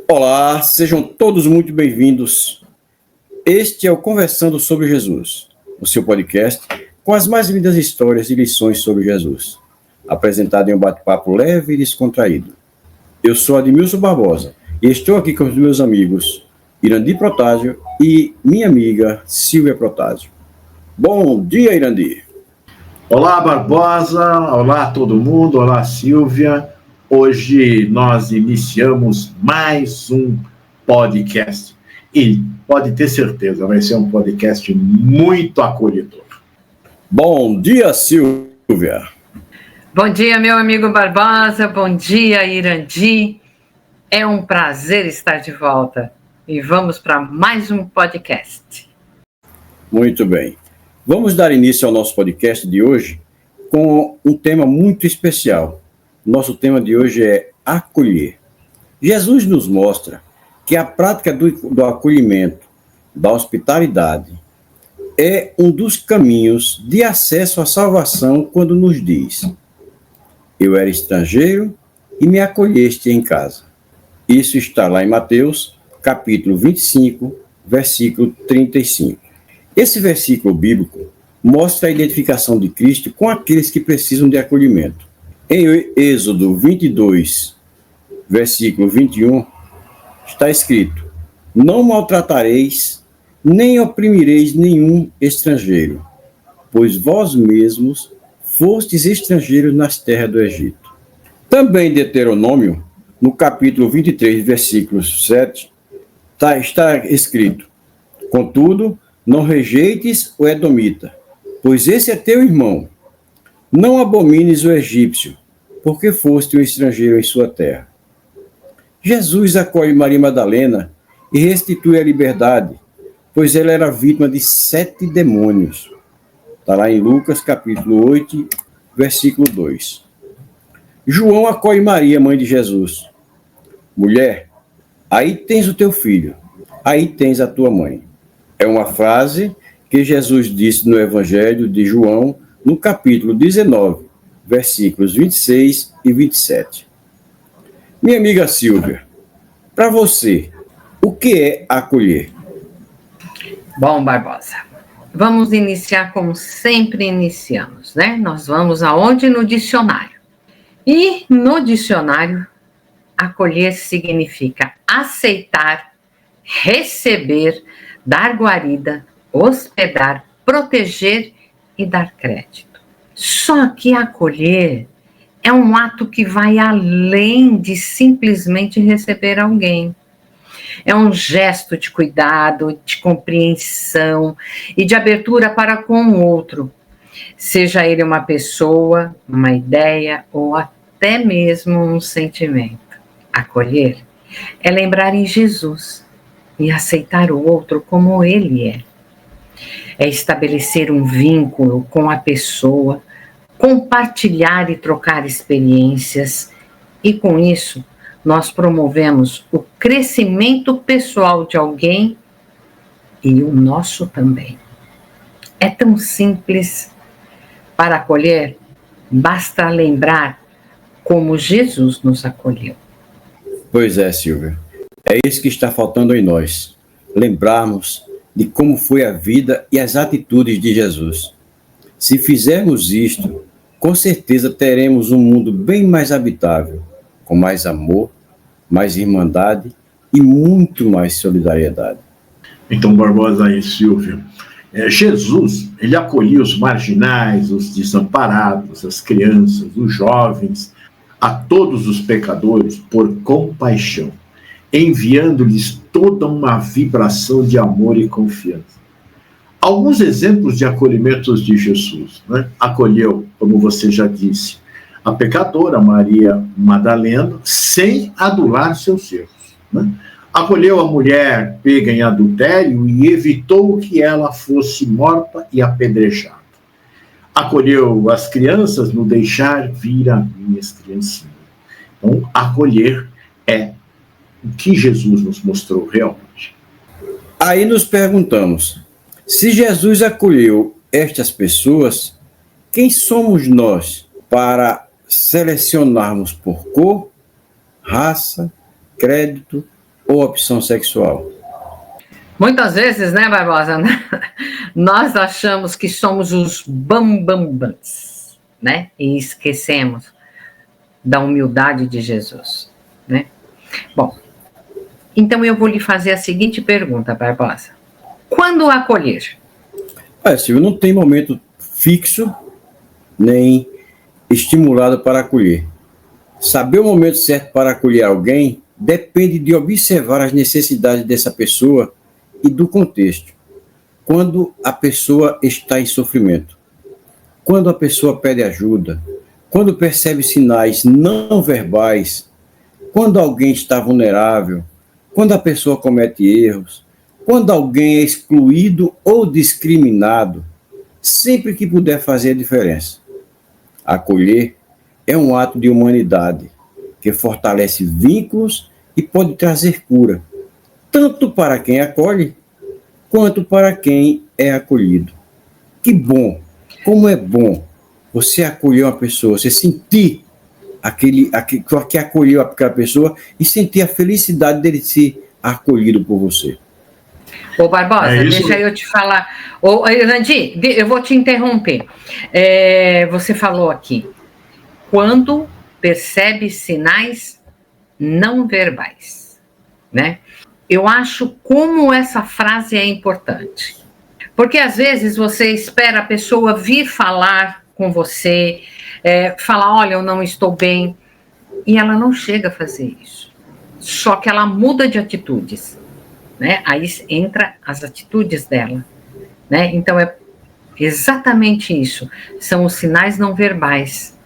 Olá, sejam todos muito bem-vindos. Este é o Conversando sobre Jesus, o seu podcast com as mais lindas histórias e lições sobre Jesus, apresentado em um bate-papo leve e descontraído. Eu sou Admilson Barbosa e estou aqui com os meus amigos Irandi Protásio e minha amiga Silvia Protásio. Bom dia, Irandi. Olá, Barbosa. Olá, todo mundo. Olá, Silvia. Hoje nós iniciamos mais um podcast e pode ter certeza, vai ser um podcast muito acolhedor. Bom dia, Silvia. Bom dia, meu amigo Barbosa. Bom dia, Irandi. É um prazer estar de volta e vamos para mais um podcast. Muito bem. Vamos dar início ao nosso podcast de hoje com um tema muito especial. Nosso tema de hoje é acolher. Jesus nos mostra que a prática do acolhimento, da hospitalidade, é um dos caminhos de acesso à salvação quando nos diz: eu era estrangeiro e me acolheste em casa. Isso está lá em Mateus, capítulo 25, versículo 35. Esse versículo bíblico mostra a identificação de Cristo com aqueles que precisam de acolhimento. Em Êxodo 22, versículo 21, está escrito: não maltratareis, nem oprimireis nenhum estrangeiro, pois vós mesmos fostes estrangeiros nas terras do Egito. Também em Deuteronômio, no capítulo 23, versículo 7, está escrito: contudo, não rejeites o edomita, pois esse é teu irmão. Não abomines o egípcio, porque foste um estrangeiro em sua terra. Jesus acolhe Maria Madalena e restitui a liberdade, pois ela era vítima de 7 demônios. Está lá em Lucas, capítulo 8, versículo 2. João acolhe Maria, mãe de Jesus. Mulher, aí tens o teu filho, aí tens a tua mãe. É uma frase que Jesus disse no Evangelho de João, no capítulo 19, versículos 26 e 27. Minha amiga Silvia, para você, o que é acolher? Bom, Barbosa, vamos iniciar como sempre iniciamos, né? Nós vamos aonde? No dicionário. E no dicionário, acolher significa aceitar, receber, dar guarida, hospedar, proteger e dar crédito. Só que acolher é um ato que vai além de simplesmente receber alguém. É um gesto de cuidado, de compreensão e de abertura para com o outro, seja ele uma pessoa, uma ideia ou até mesmo um sentimento. Acolher é lembrar em Jesus e aceitar o outro como ele é. É estabelecer um vínculo com a pessoa, compartilhar e trocar experiências, e com isso nós promovemos o crescimento pessoal de alguém e o nosso também. É tão simples. Para acolher, basta lembrar como Jesus nos acolheu. Pois é, Silvia. É isso que está faltando em nós. Lembrarmos de como foi a vida e as atitudes de Jesus. Se fizermos isto, com certeza teremos um mundo bem mais habitável, com mais amor, mais irmandade e muito mais solidariedade. Então, Barbosa e Silvia, Jesus, ele acolhia os marginais, os desamparados, as crianças, os jovens, a todos os pecadores por compaixão, enviando-lhes toda uma vibração de amor e confiança. Alguns exemplos de acolhimentos de Jesus, né? Acolheu, como você já disse, a pecadora Maria Madalena sem adular seus erros, né? Acolheu a mulher pega em adultério e evitou que ela fosse morta e apedrejada. Acolheu as crianças no deixar vir a minhas criancinhas. Então, acolher é o que Jesus nos mostrou realmente. Aí nos perguntamos, se Jesus acolheu estas pessoas, quem somos nós para selecionarmos por cor, raça, crédito ou opção sexual? Muitas vezes, né, Barbosa, nós achamos que somos os bambambãs, né? E esquecemos da humildade de Jesus, né? Bom, então eu vou lhe fazer a seguinte pergunta, Barbosa. Quando acolher? Silvio, não tem momento fixo, nem estimulado para acolher. Saber o momento certo para acolher alguém depende de observar as necessidades dessa pessoa e do contexto. Quando a pessoa está em sofrimento, quando a pessoa pede ajuda, quando percebe sinais não verbais, quando alguém está vulnerável, quando a pessoa comete erros, quando alguém é excluído ou discriminado, sempre que puder fazer a diferença. Acolher é um ato de humanidade que fortalece vínculos e pode trazer cura, tanto para quem acolhe, quanto para quem é acolhido. Que bom, como é bom você acolher uma pessoa, você sentir que acolheu aquela pessoa e sentir a felicidade dele ser acolhido por você. Ô, Barbosa, deixa eu te falar. Ô, Irandi, eu vou te interromper. Você falou aqui, quando percebe sinais não verbais, né? Eu acho como essa frase é importante. Porque às vezes você espera a pessoa vir falar com você, falar, olha, eu não estou bem, e ela não chega a fazer isso. Só que ela muda de atitudes, né? Aí entra as atitudes dela, né? Então é exatamente isso. São os sinais não verbais.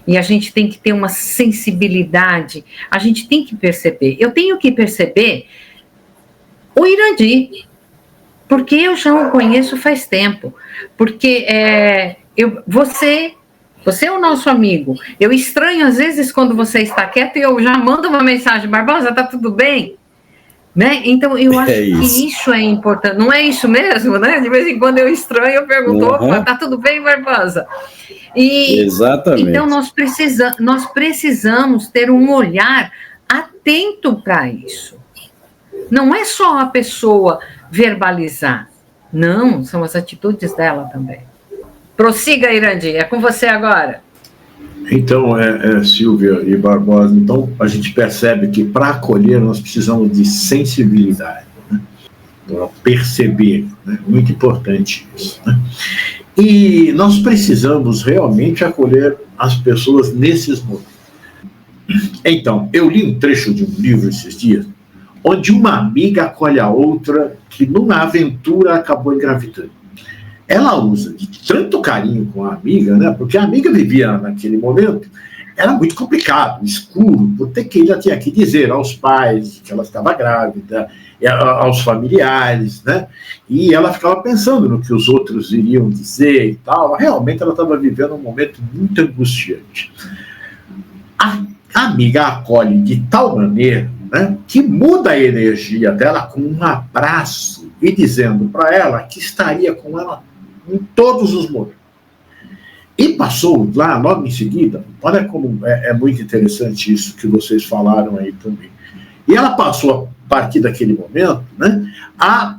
E a gente tem que ter uma sensibilidade, a gente tem que perceber. Eu tenho que perceber o Irandi, porque eu já o conheço faz tempo. Porque você é o nosso amigo. Eu estranho, às vezes, quando você está quieto e eu já mando uma mensagem, Barbosa, tá tudo bem? Né? Então, eu acho que isso é importante. Não é isso mesmo, né? De vez em quando eu estranho, eu pergunto, opa, tá tudo bem, Barbosa? Exatamente. Então, nós precisamos ter um olhar atento para isso. Não é só a pessoa verbalizar. Não, são as atitudes dela também. Prossiga, Irandi, é com você agora. Então, Silvia e Barbosa, então a gente percebe que para acolher nós precisamos de sensibilidade, né? Para perceber, né? Muito importante isso, né? E nós precisamos realmente acolher as pessoas nesses momentos. Então, eu li um trecho de um livro esses dias, onde uma amiga acolhe a outra que numa aventura acabou engravidando. Ela usa de tanto carinho com a amiga, né? Porque a amiga vivia naquele momento, era muito complicado, escuro, porque ela tinha que dizer aos pais que ela estava grávida, aos familiares, né? E ela ficava pensando no que os outros iriam dizer e tal. Realmente ela estava vivendo um momento muito angustiante. A amiga acolhe de tal maneira, né, que muda a energia dela com um abraço e dizendo para ela que estaria com ela em todos os momentos. E passou lá, logo em seguida, olha como é muito interessante isso que vocês falaram aí também. E ela passou, a partir daquele momento, né, a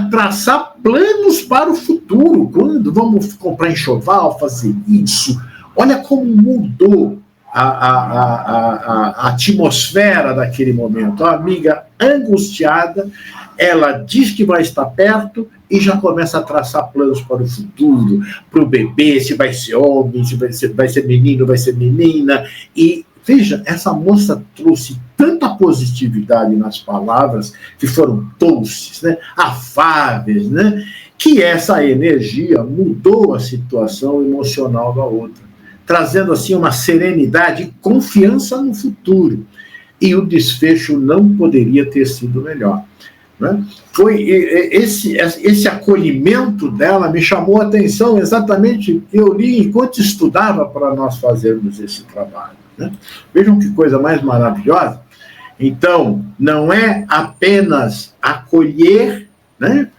traçar planos para o futuro. Quando vamos comprar enxoval, fazer isso. Olha como mudou a atmosfera daquele momento. A amiga angustiada, ela diz que vai estar perto e já começa a traçar planos para o futuro, para o bebê, se vai ser homem, se vai ser menino, vai ser menina. E veja, essa moça trouxe tanta positividade nas palavras, que foram doces, né, afáveis, né, que essa energia mudou a situação emocional da outra, trazendo assim uma serenidade e confiança no futuro. E o desfecho não poderia ter sido melhor, né? Foi esse acolhimento dela me chamou a atenção, exatamente que eu li enquanto estudava para nós fazermos esse trabalho, né? Vejam que coisa mais maravilhosa. Então, não é apenas acolher, né?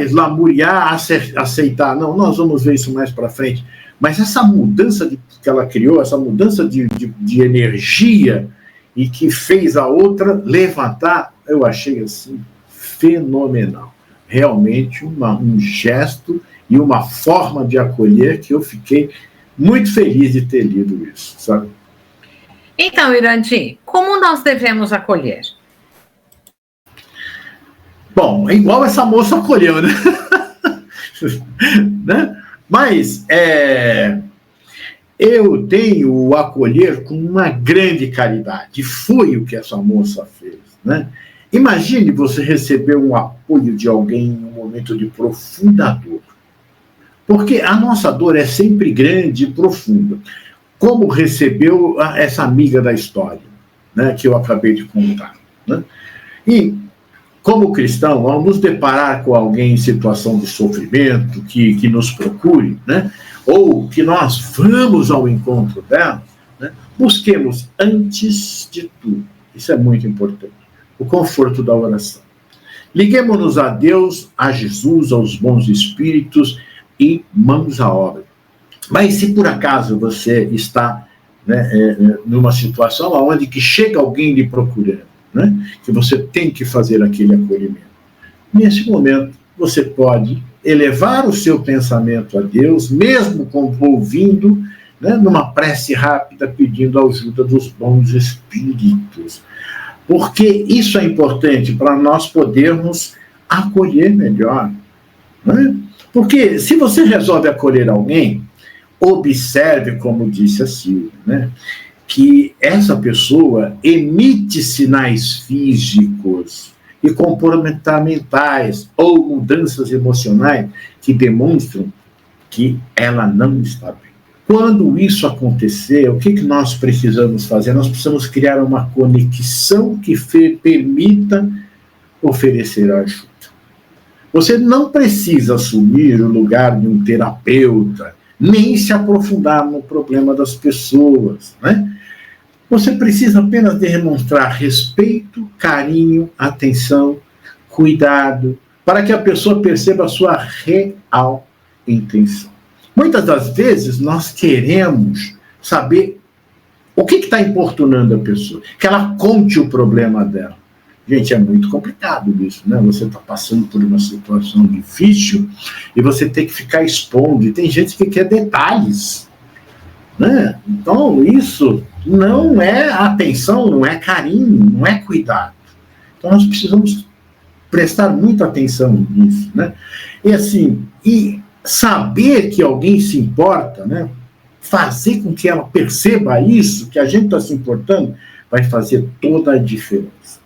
Eslamuriar, aceitar. Não, nós vamos ver isso mais para frente. Mas essa mudança que ela criou, essa mudança de energia e que fez a outra levantar eu achei assim fenomenal. Realmente um gesto e uma forma de acolher que eu fiquei muito feliz de ter lido isso, sabe? Então, Irandi, como nós devemos acolher? Bom, igual essa moça acolheu, né? Né? Mas eu tenho o acolher com uma grande caridade. Foi o que essa moça fez, né? Imagine você receber um apoio de alguém em um momento de profunda dor. Porque a nossa dor é sempre grande e profunda. Como recebeu essa amiga da história, né, que eu acabei de contar. Né? E, como cristão, ao nos deparar com alguém em situação de sofrimento, que nos procure, né, ou que nós vamos ao encontro dela, né, busquemos, antes de tudo, isso é muito importante, o conforto da oração. Liguemos-nos a Deus, a Jesus, aos bons espíritos e mãos à obra. Mas se por acaso você está, né, numa situação onde que chega alguém lhe procurando, né, que você tem que fazer aquele acolhimento, nesse momento você pode elevar o seu pensamento a Deus, mesmo ouvindo, né, numa prece rápida, pedindo a ajuda dos bons espíritos. Porque isso é importante para nós podermos acolher melhor. Né? Porque se você resolve acolher alguém, observe, como disse a Silvia, né, que essa pessoa emite sinais físicos e comportamentais ou mudanças emocionais que demonstram que ela não está bem. Quando isso acontecer, o que nós precisamos fazer? Nós precisamos criar uma conexão que permita oferecer ajuda. Você não precisa assumir o lugar de um terapeuta, nem se aprofundar no problema das pessoas, né? Você precisa apenas demonstrar respeito, carinho, atenção, cuidado, para que a pessoa perceba a sua real intenção. Muitas das vezes nós queremos saber o que está importunando a pessoa, que ela conte o problema dela. Gente, é muito complicado isso, né? Você está passando por uma situação difícil e você tem que ficar expondo. E tem gente que quer detalhes, né? Então, isso não é atenção, não é carinho, não é cuidado. Então, nós precisamos prestar muita atenção nisso, né? E assim, saber que alguém se importa, né? Fazer com que ela perceba isso, que a gente está se importando, vai fazer toda a diferença.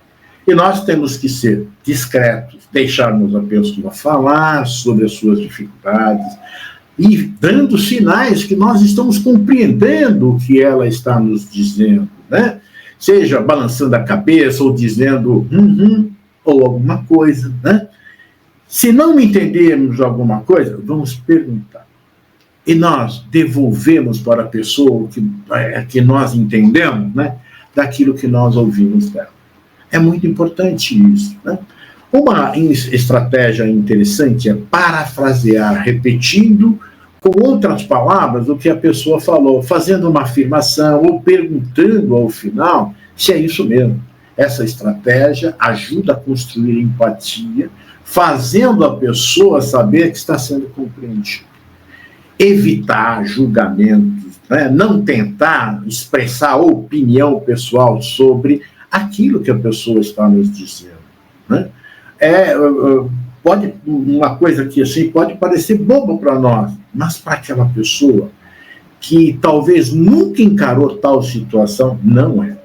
E nós temos que ser discretos, deixarmos a pessoa falar sobre as suas dificuldades e dando sinais que nós estamos compreendendo o que ela está nos dizendo, né? Seja balançando a cabeça ou dizendo ou alguma coisa, né? Se não entendermos alguma coisa, vamos perguntar. E nós devolvemos para a pessoa que nós entendemos, né, daquilo que nós ouvimos dela. É muito importante isso, né? Uma estratégia interessante é parafrasear, repetindo com outras palavras o que a pessoa falou, fazendo uma afirmação ou perguntando ao final se é isso mesmo. Essa estratégia ajuda a construir empatia, fazendo a pessoa saber que está sendo compreendida. Evitar julgamentos, né? Não tentar expressar opinião pessoal sobre aquilo que a pessoa está nos dizendo, né? Uma coisa que assim pode parecer boba para nós, mas para aquela pessoa que talvez nunca encarou tal situação, não é.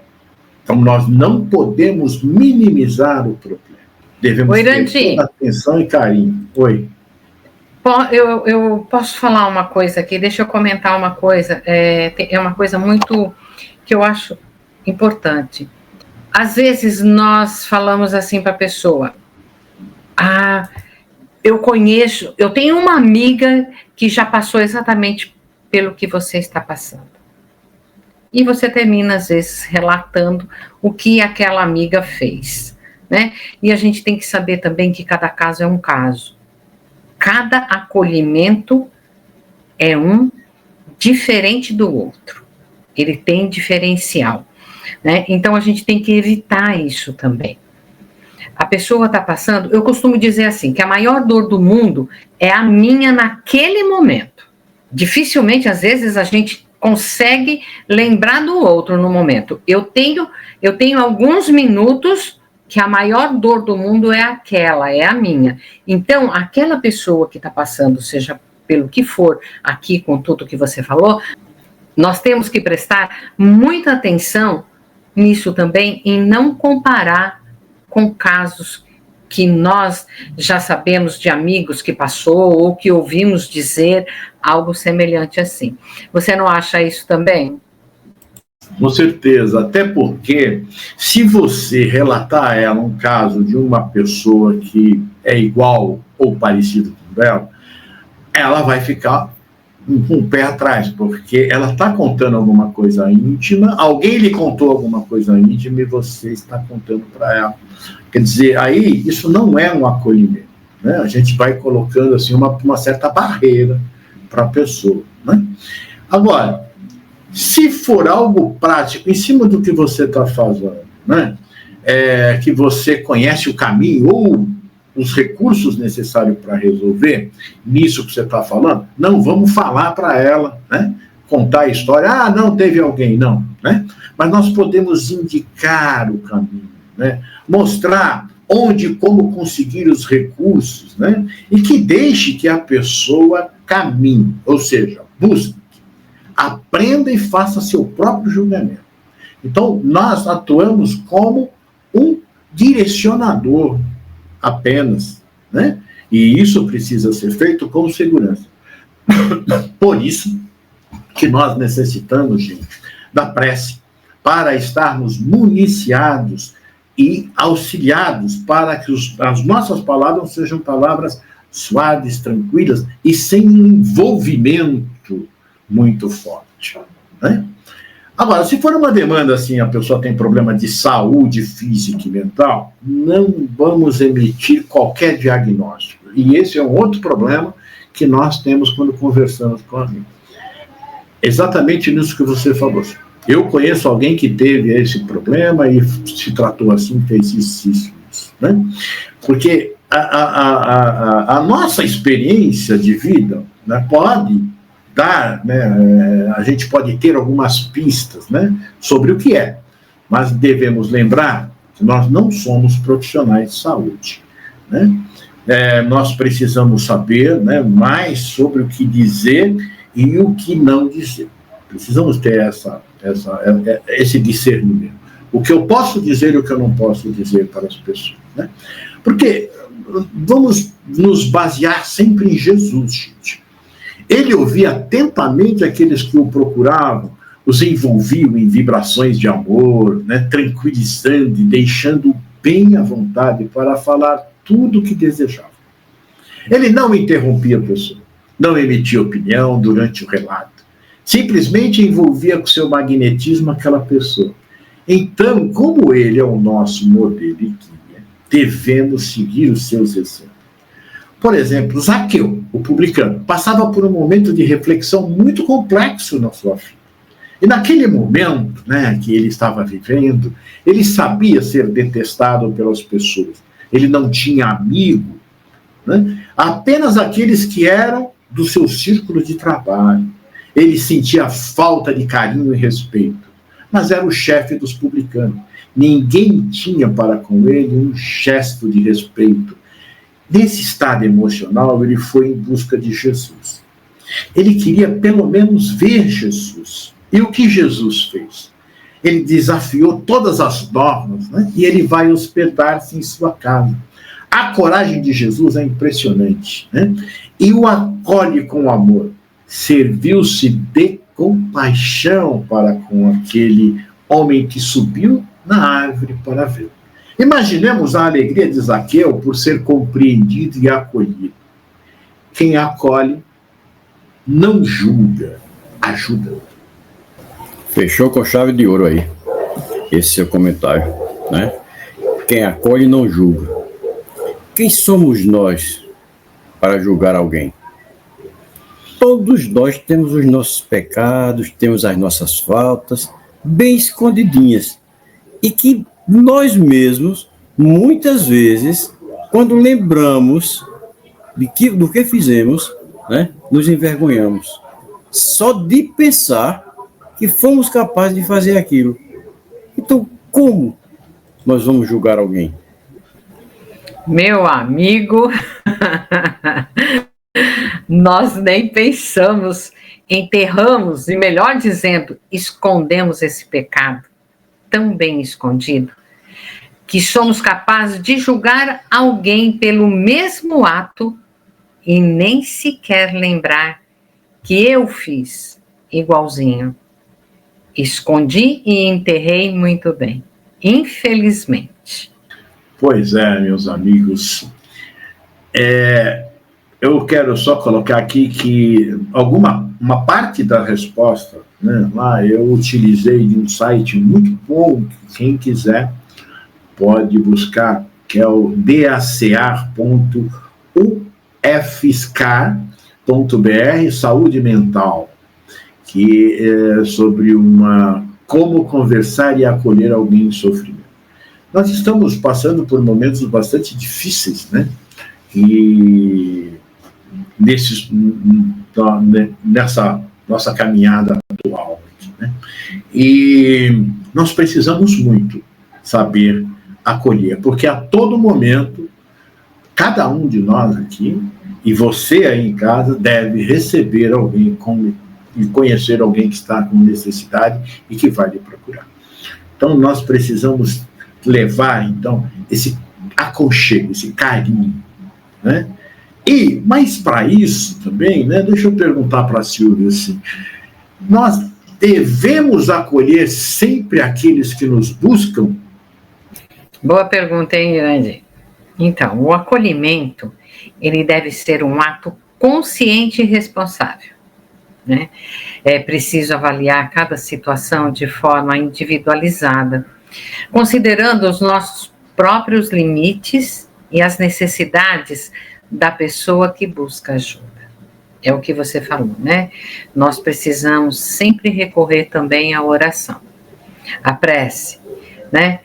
Então nós não podemos minimizar o problema. Devemos ter toda atenção e carinho. Oi. Eu posso falar uma coisa aqui, deixa eu comentar uma coisa, é uma coisa muito que eu acho importante. Às vezes nós falamos assim para a pessoa, eu tenho uma amiga que já passou exatamente pelo que você está passando. E você termina, às vezes, relatando o que aquela amiga fez, né? E a gente tem que saber também que cada caso é um caso. Cada acolhimento é um diferente do outro. Ele tem diferencial, né? Então, a gente tem que evitar isso também. a pessoa está passando, eu costumo dizer assim, que a maior dor do mundo é a minha naquele momento. Dificilmente, às vezes, a gente consegue lembrar do outro no momento. Eu tenho alguns minutos que a maior dor do mundo é a minha. Então, aquela pessoa que está passando, seja pelo que for, aqui com tudo que você falou, nós temos que prestar muita atenção nisso também, em não comparar com casos que nós já sabemos de amigos que passou ou que ouvimos dizer algo semelhante assim. Você não acha isso também? Com certeza, até porque se você relatar a ela um caso de uma pessoa que é igual ou parecido com ela vai ficar com o pé atrás, porque ela está contando alguma coisa íntima, alguém lhe contou alguma coisa íntima e você está contando para ela. Quer dizer, aí isso não é um acolhimento, né? A gente vai colocando assim uma certa barreira para a pessoa, né? Agora, se for algo prático, em cima do que você está fazendo, né? Que você conhece o caminho ou os recursos necessários para resolver, nisso que você está falando, não vamos falar para ela, né? Contar a história, não teve alguém, não, né? Mas nós podemos indicar o caminho, né? Mostrar onde e como conseguir os recursos, né? E que deixe que a pessoa caminhe, ou seja, busque, aprenda e faça seu próprio julgamento. Então, nós atuamos como um direcionador apenas, né? E isso precisa ser feito com segurança. Por isso que nós necessitamos, gente, da prece, para estarmos municiados e auxiliados para que as nossas palavras sejam palavras suaves, tranquilas e sem um envolvimento muito forte, né? Agora, se for uma demanda assim, a pessoa tem problema de saúde física e mental, não vamos emitir qualquer diagnóstico. E esse é um outro problema que nós temos quando conversamos com alguém. Exatamente nisso que você falou. Eu conheço alguém que teve esse problema e se tratou assim, fez isso, né? Porque a nossa experiência de vida, né, pode dar, né, a gente pode ter algumas pistas, né, sobre o que é, mas devemos lembrar que nós não somos profissionais de saúde, né? Nós precisamos saber, né, mais sobre o que dizer e o que não dizer. Precisamos ter esse discernimento. O que eu posso dizer e o que eu não posso dizer para as pessoas, né? Porque vamos nos basear sempre em Jesus, gente. Ele ouvia atentamente aqueles que o procuravam, os envolviam em vibrações de amor, né, tranquilizando e deixando bem à vontade para falar tudo o que desejava. Ele não interrompia a pessoa, não emitia opinião durante o relato, simplesmente envolvia com seu magnetismo aquela pessoa. Então, como ele é o nosso modelo e guia, devemos seguir os seus exemplos. Por exemplo, Zaqueu, o publicano, passava por um momento de reflexão muito complexo na sua vida. E naquele momento, né, que ele estava vivendo, ele sabia ser detestado pelas pessoas. Ele não tinha amigo, né? Apenas aqueles que eram do seu círculo de trabalho. Ele sentia falta de carinho e respeito, mas era o chefe dos publicanos. Ninguém tinha para com ele um gesto de respeito. Nesse estado emocional, ele foi em busca de Jesus. Ele queria pelo menos ver Jesus. E o que Jesus fez? Ele desafiou todas as normas, né? E ele vai hospedar-se em sua casa. A coragem de Jesus é impressionante, né? E o acolhe com amor. Serviu-se de compaixão para com aquele homem que subiu na árvore para vê-lo. Imaginemos a alegria de Zaqueu por ser compreendido e acolhido. Quem acolhe não julga, ajuda. Fechou com chave de ouro aí, esse seu comentário, né? Quem acolhe não julga. Quem somos nós para julgar alguém? Todos nós temos os nossos pecados, temos as nossas faltas, bem escondidinhas, e que nós mesmos Muitas vezes, quando lembramos do que fizemos, né, nos envergonhamos. Só de pensar que fomos capazes de fazer aquilo. Então, como nós vamos julgar alguém? Meu amigo, nós nem pensamos, enterramos, e melhor dizendo, escondemos esse pecado tão bem escondido, que somos capazes de julgar alguém pelo mesmo ato e nem sequer lembrar que eu fiz igualzinho. Escondi e enterrei muito bem, infelizmente. Pois é, meus amigos. Eu quero só colocar aqui que uma parte da resposta, né, lá eu utilizei de um site muito bom, que quem quiser pode buscar, que é o dacar.ufscar.br, saúde mental, que é sobre como conversar e acolher alguém em sofrimento. Nós estamos passando por momentos bastante difíceis, né? E nessa nossa caminhada atual, né? E nós precisamos muito saber acolher, porque a todo momento, cada um de nós aqui, e você aí em casa, deve receber alguém e conhecer alguém que está com necessidade e que vai lhe procurar. Então, nós precisamos levar, então, esse aconchego, esse carinho, né? Mas para isso também, né, deixa eu perguntar para a Silvia assim, nós devemos acolher sempre aqueles que nos buscam? Boa pergunta, hein, Irandi? Então, o acolhimento, ele deve ser um ato consciente e responsável, né? É preciso avaliar cada situação de forma individualizada, considerando os nossos próprios limites e as necessidades da pessoa que busca ajuda. É o que você falou, né? Nós precisamos sempre recorrer também à oração, à prece, né?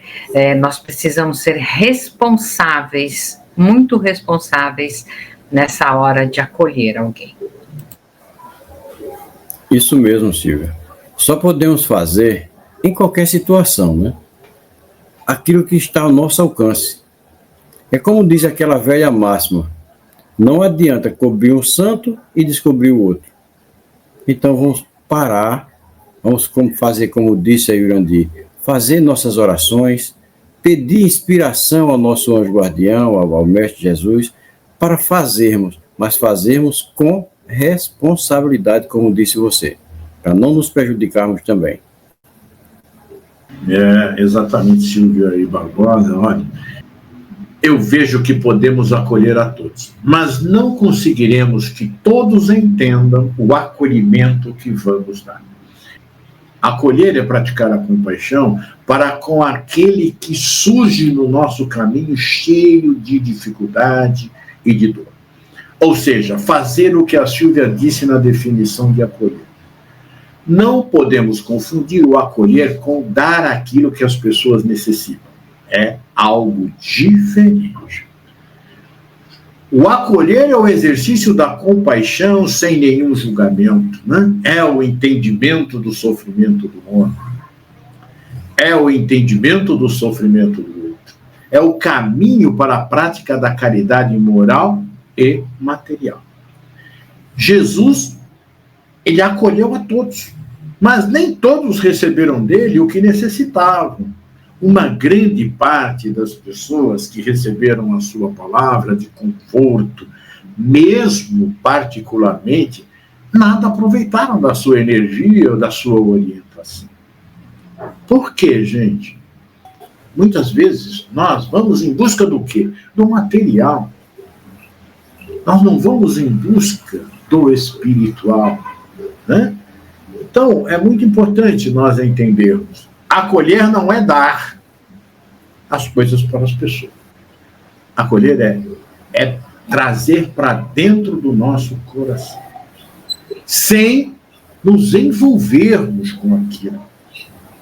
Nós precisamos ser responsáveis, muito responsáveis nessa hora de acolher alguém. Isso mesmo, Silvia. Só podemos fazer, em qualquer situação, né, aquilo que está ao nosso alcance. É como diz aquela velha máxima: não adianta cobrir um santo e descobrir o outro. Então vamos parar, vamos fazer como disse a Irandi, fazer nossas orações, pedir inspiração ao nosso anjo guardião, ao Mestre Jesus, para fazermos, mas fazermos com responsabilidade, como disse você, para não nos prejudicarmos também. Exatamente, Silvia e Barbosa. Olha, eu vejo que podemos acolher a todos, mas não conseguiremos que todos entendam o acolhimento que vamos dar. Acolher é praticar a compaixão para com aquele que surge no nosso caminho cheio de dificuldade e de dor. Ou seja, fazer o que a Silvia disse na definição de acolher. Não podemos confundir o acolher com dar aquilo que as pessoas necessitam. É algo diferente. O acolher é o exercício da compaixão sem nenhum julgamento, né? É o entendimento do sofrimento do outro. É o entendimento do sofrimento do outro. É o caminho para a prática da caridade moral e material. Jesus, ele acolheu a todos, mas nem todos receberam dele o que necessitavam. Uma grande parte das pessoas que receberam a sua palavra de conforto, mesmo particularmente, nada aproveitaram da sua energia ou da sua orientação. Por quê, gente? Muitas vezes nós vamos em busca do quê? Do material. Nós não vamos em busca do espiritual, né? Então, é muito importante nós entendermos. Acolher não é dar as coisas para as pessoas. Acolher é trazer para dentro do nosso coração, sem nos envolvermos com aquilo,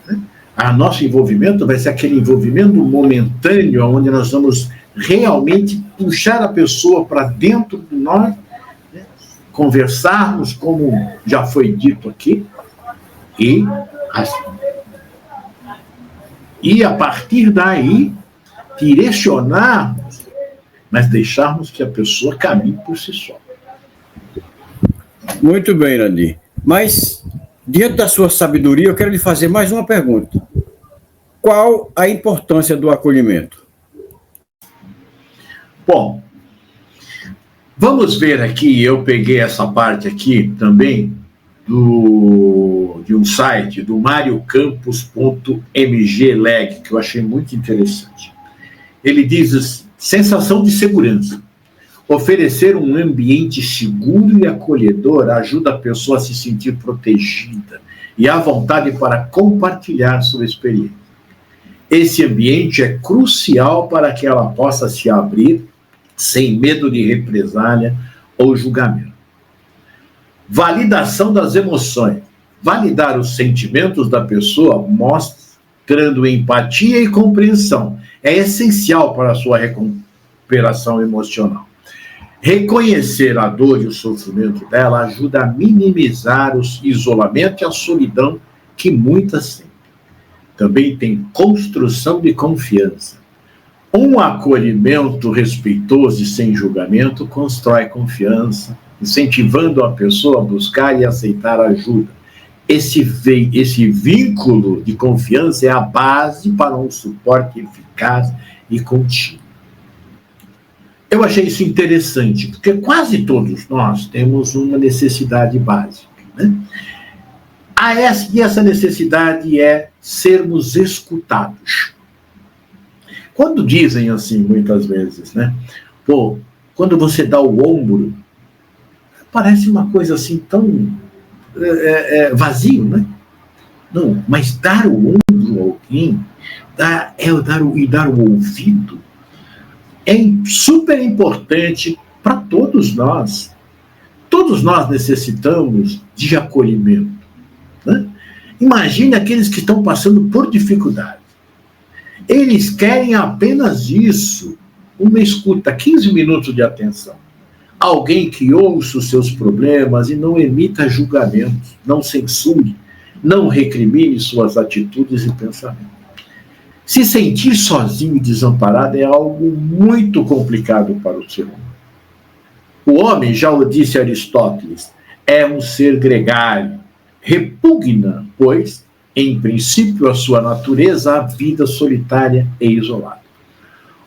né? O nosso envolvimento vai ser aquele envolvimento momentâneo, onde nós vamos realmente puxar a pessoa para dentro de nós, né? Conversarmos, como já foi dito aqui, e a partir daí direcionarmos, mas deixarmos que a pessoa caminhe por si só. Muito bem, Irandir. Mas, diante da sua sabedoria, eu quero lhe fazer mais uma pergunta. Qual a importância do acolhimento? Bom, vamos ver aqui, eu peguei essa parte aqui também de um site, do mariocampos.mgleg, que eu achei muito interessante. Ele diz: sensação de segurança. Oferecer um ambiente seguro e acolhedor ajuda a pessoa a se sentir protegida e à vontade para compartilhar sua experiência. Esse ambiente é crucial para que ela possa se abrir sem medo de represália ou julgamento. Validação das emoções. Validar os sentimentos da pessoa, mostrando empatia e compreensão, é essencial para a sua recuperação emocional. Reconhecer a dor e o sofrimento dela ajuda a minimizar o isolamento e a solidão que muitas sentem. Também tem construção de confiança. Um acolhimento respeitoso e sem julgamento constrói confiança, incentivando a pessoa a buscar e aceitar ajuda. Esse vínculo de confiança é a base para um suporte eficaz e contínuo. Eu achei isso interessante, porque quase todos nós temos uma necessidade básica, né? E essa necessidade é sermos escutados. Quando dizem assim, muitas vezes, né? Quando você dá o ombro, parece uma coisa assim tão vazio, né? Não, mas dar o ombro a alguém, dar o ouvido, é super importante para todos nós. Todos nós necessitamos de acolhimento, né? Imagine aqueles que estão passando por dificuldade. Eles querem apenas isso, uma escuta, 15 minutos de atenção. Alguém que ouça os seus problemas e não emita julgamentos, não censure, não recrimine suas atitudes e pensamentos. Se sentir sozinho e desamparado é algo muito complicado para o ser humano. O homem, já o disse Aristóteles, é um ser gregário, repugna, pois, em princípio, a sua natureza, a vida solitária e isolada.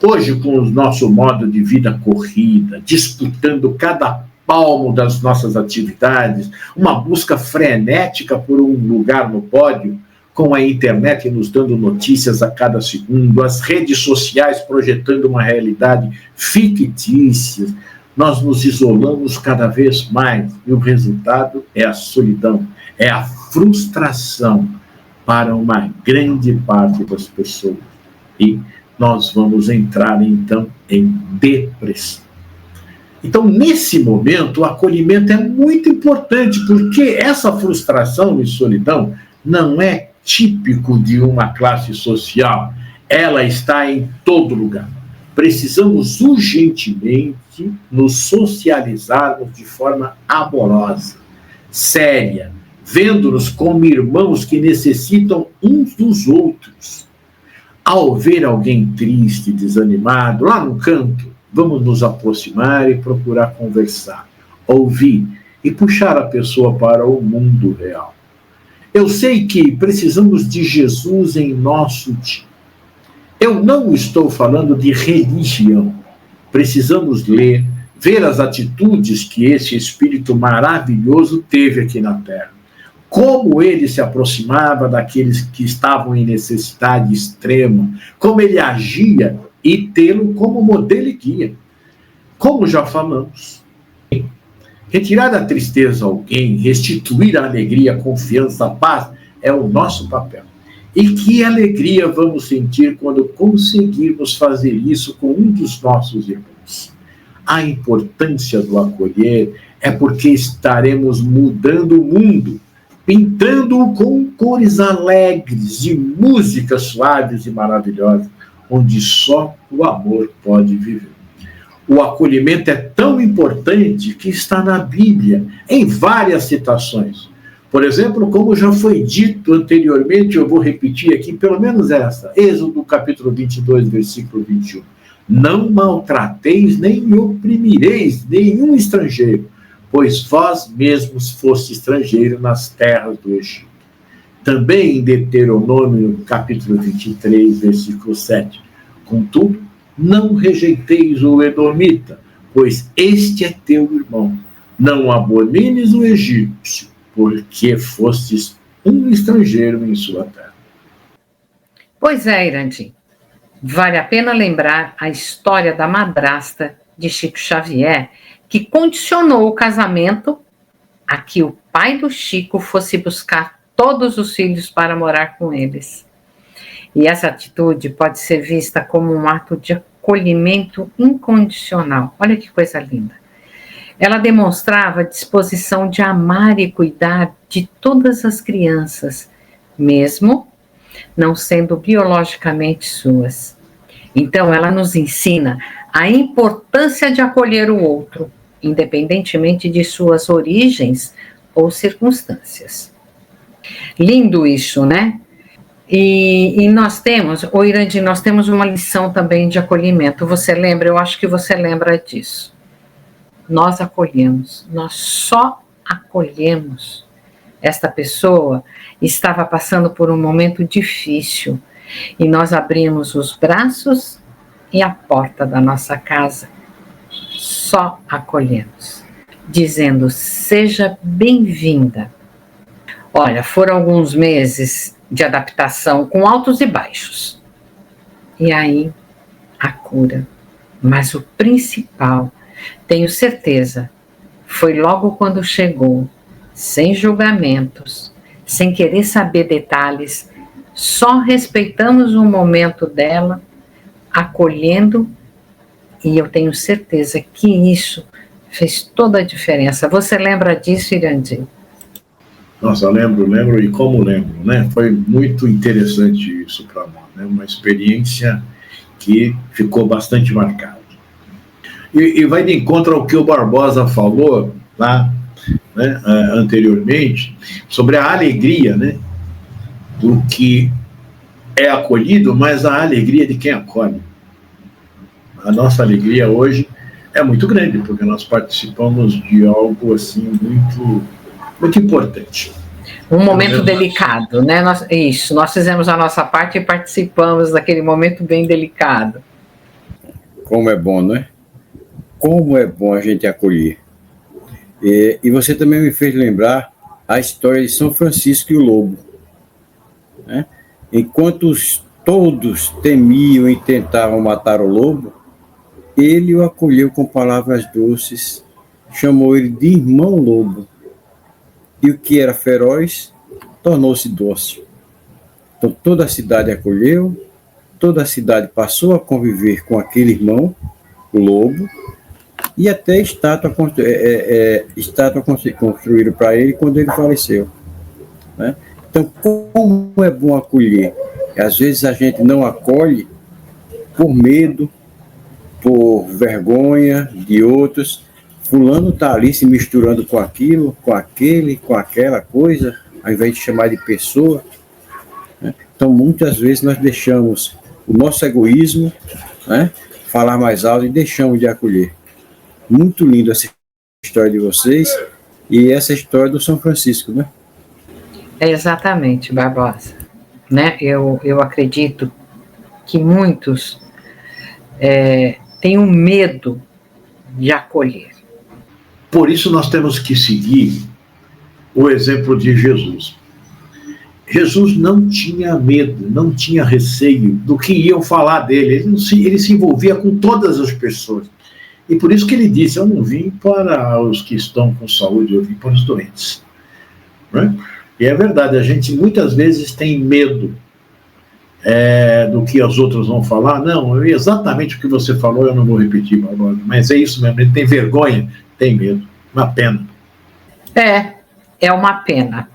Hoje, com o nosso modo de vida corrida, disputando cada palmo das nossas atividades, uma busca frenética por um lugar no pódio, com a internet nos dando notícias a cada segundo, as redes sociais projetando uma realidade fictícia, nós nos isolamos cada vez mais e o resultado é a solidão, é a frustração para uma grande parte das pessoas. E nós vamos entrar, então, em depressão. Então, nesse momento, o acolhimento é muito importante, porque essa frustração e solidão não é típico de uma classe social, ela está em todo lugar. Precisamos urgentemente nos socializarmos de forma amorosa, séria, vendo-nos como irmãos que necessitam uns dos outros. Ao ver alguém triste, desanimado, lá no canto, vamos nos aproximar e procurar conversar, ouvir e puxar a pessoa para o mundo real. Eu sei que precisamos de Jesus em nosso dia. Eu não estou falando de religião. Precisamos ler, ver as atitudes que esse Espírito maravilhoso teve aqui na Terra. Como ele se aproximava daqueles que estavam em necessidade extrema, como ele agia e tê-lo como modelo e guia. Como já falamos, retirar a tristeza a alguém, restituir a alegria, a confiança, a paz, é o nosso papel. E que alegria vamos sentir quando conseguirmos fazer isso com um dos nossos irmãos. A importância do acolher é porque estaremos mudando o mundo, pintando-o com cores alegres e músicas suaves e maravilhosas, onde só o amor pode viver. O acolhimento é tão importante que está na Bíblia, em várias citações. Por exemplo, como já foi dito anteriormente, eu vou repetir aqui, pelo menos essa, Êxodo capítulo 22, versículo 21. Não maltrateis nem oprimireis nenhum estrangeiro, pois vós mesmos foste estrangeiro nas terras do Egito. Também em Deuteronômio capítulo 23, versículo 7. Contudo, não rejeiteis o edomita, pois este é teu irmão. Não abominares o egípcio, porque fostes um estrangeiro em sua terra. Pois é, Irandim. Vale a pena lembrar a história da madrasta de Chico Xavier, que condicionou o casamento a que o pai do Chico fosse buscar todos os filhos para morar com eles. E essa atitude pode ser vista como um ato de acolhimento incondicional. Olha que coisa linda. Ela demonstrava disposição de amar e cuidar de todas as crianças, mesmo não sendo biologicamente suas. Então, ela nos ensina a importância de acolher o outro, independentemente de suas origens ou circunstâncias. Lindo isso, né? E nós temos, Irandim, nós temos uma lição também de acolhimento. Você lembra? Eu acho que você lembra disso. Nós acolhemos, nós só acolhemos. Esta pessoa estava passando por um momento difícil e nós abrimos os braços e a porta da nossa casa. Só acolhemos, dizendo: seja bem-vinda. Olha, foram alguns meses de adaptação com altos e baixos. E aí, a cura. Mas o principal, tenho certeza, foi logo quando chegou, sem julgamentos, sem querer saber detalhes, só respeitamos o momento dela, acolhendo, e eu tenho certeza que isso fez toda a diferença. Você lembra disso, Irandim? Nossa, lembro, e como lembro, né? Foi muito interessante isso para nós, né? Uma experiência que ficou bastante marcada. E vai de encontro ao que o Barbosa falou lá, né, anteriormente, sobre a alegria, né, do que é acolhido, mas a alegria de quem acolhe. A nossa alegria hoje é muito grande, porque nós participamos de algo assim muito importante. Um momento delicado, né? Nós fizemos a nossa parte e participamos daquele momento bem delicado. Como é bom, não é? Como é bom a gente acolher. E você também me fez lembrar a história de São Francisco e o lobo. Né? Enquanto todos temiam e tentavam matar o lobo, ele o acolheu com palavras doces, chamou ele de irmão lobo. E o que era feroz tornou-se dócil. Então toda a cidade acolheu, toda a cidade passou a conviver com aquele irmão, o lobo, e até estátua construíram para ele quando ele faleceu. Né? Então, como é bom acolher? Às vezes a gente não acolhe por medo, por vergonha de outros. Fulano está ali se misturando com aquilo, com aquele, com aquela coisa, ao invés de chamar de pessoa. Né? Então, muitas vezes nós deixamos o nosso egoísmo, né, falar mais alto e deixamos de acolher. Muito lindo essa história de vocês e essa história do São Francisco, né? Exatamente, Barbosa. Né? Eu acredito que muitos têm um medo de acolher. Por isso nós temos que seguir o exemplo de Jesus. Jesus não tinha medo, não tinha receio do que iam falar dele. Ele se envolvia com todas as pessoas. E por isso que ele disse: eu não vim para os que estão com saúde, eu vim para os doentes. Né? E é verdade, a gente muitas vezes tem medo do que os outros vão falar. Não, exatamente o que você falou eu não vou repetir, Barbosa, mas é isso mesmo, ele tem vergonha, tem medo, uma pena. É uma pena.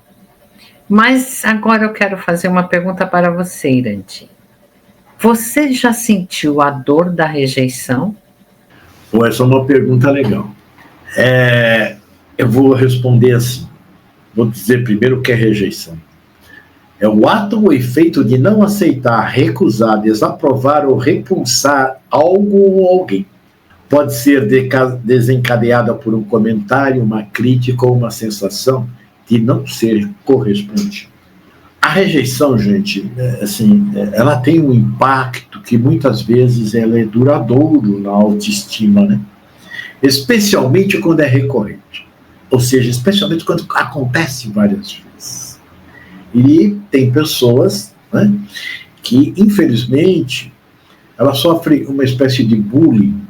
Mas agora eu quero fazer uma pergunta para você, Irandir. Você já sentiu a dor da rejeição? Pô, essa é uma pergunta legal. Eu vou responder assim. Vou dizer primeiro o que é rejeição. É o ato ou efeito de não aceitar, recusar, desaprovar ou repulsar algo ou alguém. Pode ser desencadeada por um comentário, uma crítica ou uma sensação de não ser correspondido. A rejeição, gente, assim, ela tem um impacto que muitas vezes ela é duradouro na autoestima, né? Especialmente quando é recorrente. Ou seja, especialmente quando acontece várias vezes. E tem pessoas, né, que, infelizmente, elas sofrem uma espécie de bullying,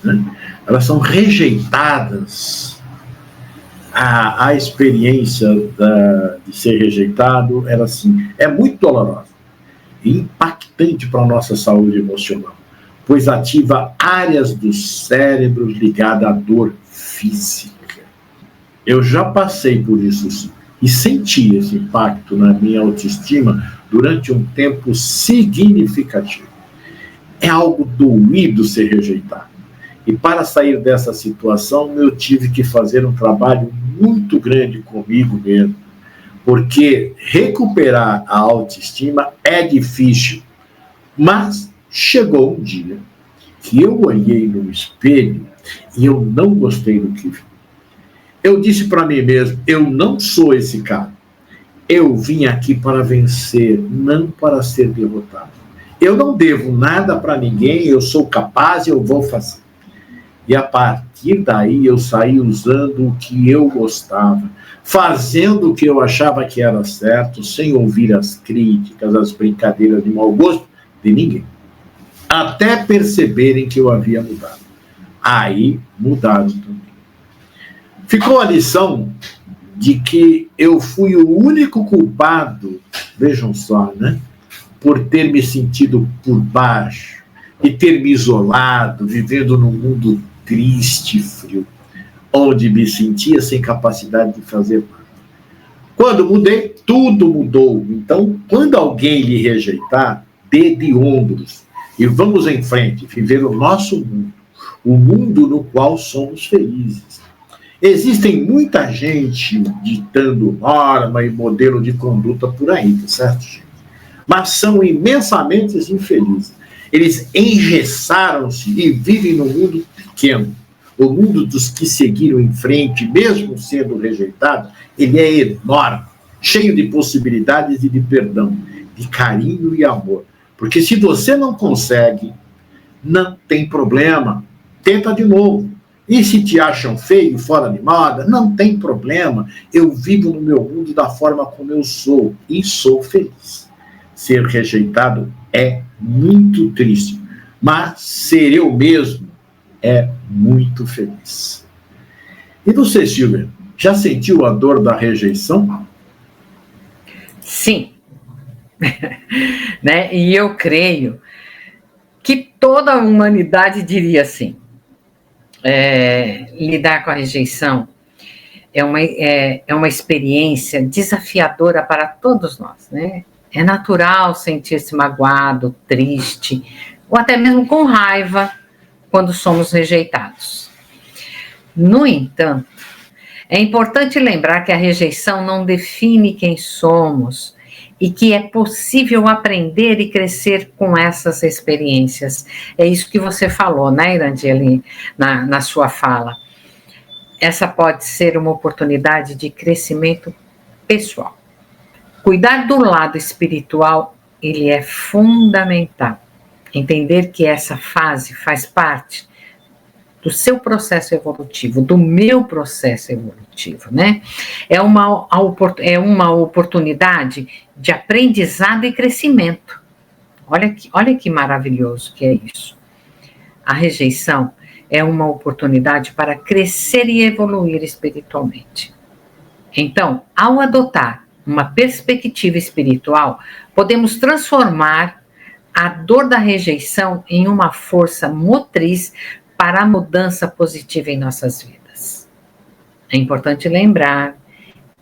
né? Elas são rejeitadas. A experiência de ser rejeitado, ela, assim, é muito dolorosa e impactante para a nossa saúde emocional, pois ativa áreas do cérebro ligadas à dor física. Eu já passei por isso, sim, e senti esse impacto na minha autoestima durante um tempo significativo. É algo doído ser rejeitado. E para sair dessa situação, eu tive que fazer um trabalho muito grande comigo mesmo, porque recuperar a autoestima é difícil. Mas chegou um dia que eu olhei no espelho e eu não gostei do que vi. Eu disse para mim mesmo, eu não sou esse cara. Eu vim aqui para vencer, não para ser derrotado. Eu não devo nada para ninguém, eu sou capaz e eu vou fazer. E a partir daí eu saí usando o que eu gostava, fazendo o que eu achava que era certo, sem ouvir as críticas, as brincadeiras de mau gosto de ninguém. Até perceberem que eu havia mudado. Aí mudaram também. Ficou a lição de que eu fui o único culpado, vejam só, né? Por ter me sentido por baixo e ter me isolado, vivendo num mundo triste e frio, onde me sentia sem capacidade de fazer nada. Quando mudei, tudo mudou. Então, quando alguém lhe rejeitar, dê de ombros e vamos em frente, viver o nosso mundo, o mundo no qual somos felizes. Existem muita gente ditando norma e modelo de conduta por aí, tá certo, gente? Mas são imensamente infelizes. Eles engessaram-se e vivem num mundo pequeno. O mundo dos que seguiram em frente, mesmo sendo rejeitados, ele é enorme, cheio de possibilidades e de perdão, de carinho e amor. Porque se você não consegue, não tem problema, tenta de novo. E se te acham feio, fora de moda, não tem problema. Eu vivo no meu mundo da forma como eu sou e sou feliz. Ser rejeitado é muito triste, mas ser eu mesmo é muito feliz. E você, Silvia, já sentiu a dor da rejeição? Sim. Né? E eu creio que toda a humanidade diria assim. Lidar com a rejeição é uma experiência desafiadora para todos nós, né? É natural sentir-se magoado, triste, ou até mesmo com raiva quando somos rejeitados. No entanto, é importante lembrar que a rejeição não define quem somos e que é possível aprender e crescer com essas experiências. É isso que você falou, né, Irandir, na sua fala. Essa pode ser uma oportunidade de crescimento pessoal. Cuidar do lado espiritual, ele é fundamental. Entender que essa fase faz parte do seu processo evolutivo, do meu processo evolutivo, né? É uma oportunidade de aprendizado e crescimento. Olha que maravilhoso que é isso. A rejeição é uma oportunidade para crescer e evoluir espiritualmente. Então, ao adotar uma perspectiva espiritual, podemos transformar a dor da rejeição em uma força motriz para a mudança positiva em nossas vidas. É importante lembrar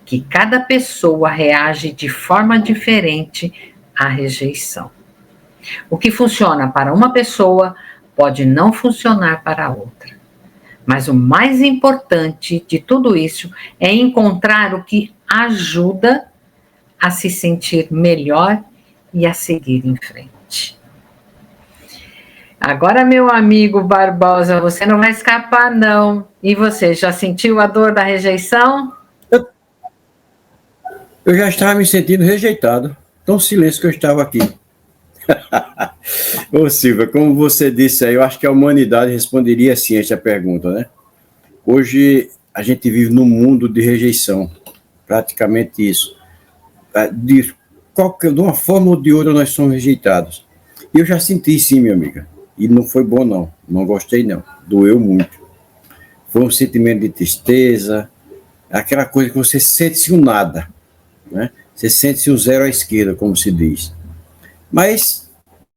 que cada pessoa reage de forma diferente à rejeição. O que funciona para uma pessoa pode não funcionar para outra. Mas o mais importante de tudo isso é encontrar o que ajuda a se sentir melhor e a seguir em frente. Agora, meu amigo Barbosa, você não vai escapar, não. E você, já sentiu a dor da rejeição? Eu já estava me sentindo rejeitado. Tão silêncio que eu estava aqui. Ô Silvia, como você disse aí, eu acho que a humanidade responderia assim a essa pergunta, né? Hoje a gente vive num mundo de rejeição, praticamente isso. De uma forma ou de outra nós somos rejeitados. E eu já senti sim, minha amiga. E não foi bom não, não gostei não, doeu muito. Foi um sentimento de tristeza, aquela coisa que você sente-se um nada, né? Você sente-se um zero à esquerda, como se diz. Mas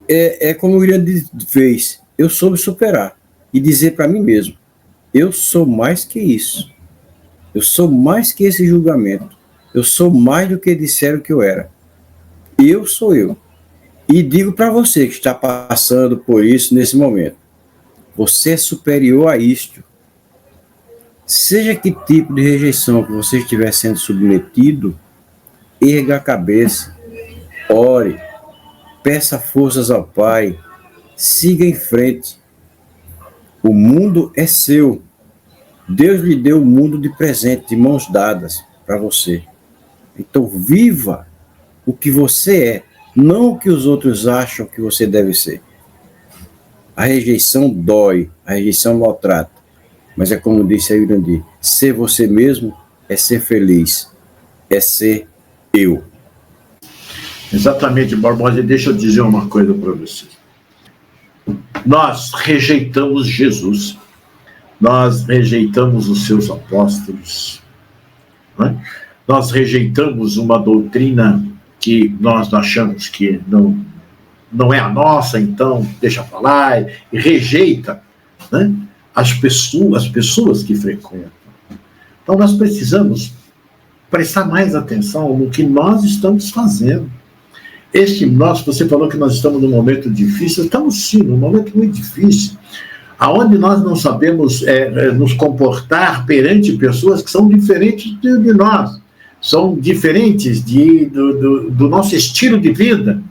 é como o William fez, eu soube superar e dizer para mim mesmo, eu sou mais que isso, eu sou mais que esse julgamento, eu sou mais do que disseram que eu era, eu sou eu. E digo para você que está passando por isso nesse momento, você é superior a isto. Seja que tipo de rejeição que você estiver sendo submetido, erga a cabeça, ore, peça forças ao Pai, siga em frente. O mundo é seu. Deus lhe deu o mundo de presente, de mãos dadas para você. Então viva o que você é, não o que os outros acham que você deve ser. A rejeição dói, a rejeição maltrata. Mas é como disse a Irandi, ser você mesmo é ser feliz, é ser eu. Exatamente, Barbosa. Deixa eu dizer uma coisa para você. Nós rejeitamos Jesus, nós rejeitamos os seus apóstolos, né? Nós rejeitamos uma doutrina que nós achamos que não é a nossa, então deixa falar, e rejeita, né, as pessoas que frequentam. Então nós precisamos prestar mais atenção no que nós estamos fazendo. Você falou que nós estamos num momento difícil, estamos sim, num momento muito difícil, aonde nós não sabemos nos comportar perante pessoas que são diferentes de nós, são diferentes do nosso estilo de vida.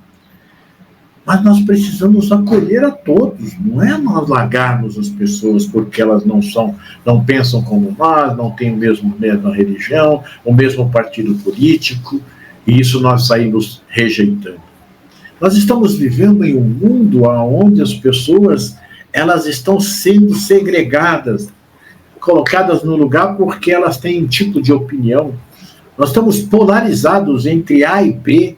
Mas nós precisamos acolher a todos, não é nós largarmos as pessoas porque elas não pensam como nós, não têm mesma religião, o mesmo partido político, e isso nós saímos rejeitando. Nós estamos vivendo em um mundo onde as pessoas elas estão sendo segregadas, colocadas no lugar porque elas têm um tipo de opinião. Nós estamos polarizados entre A e B,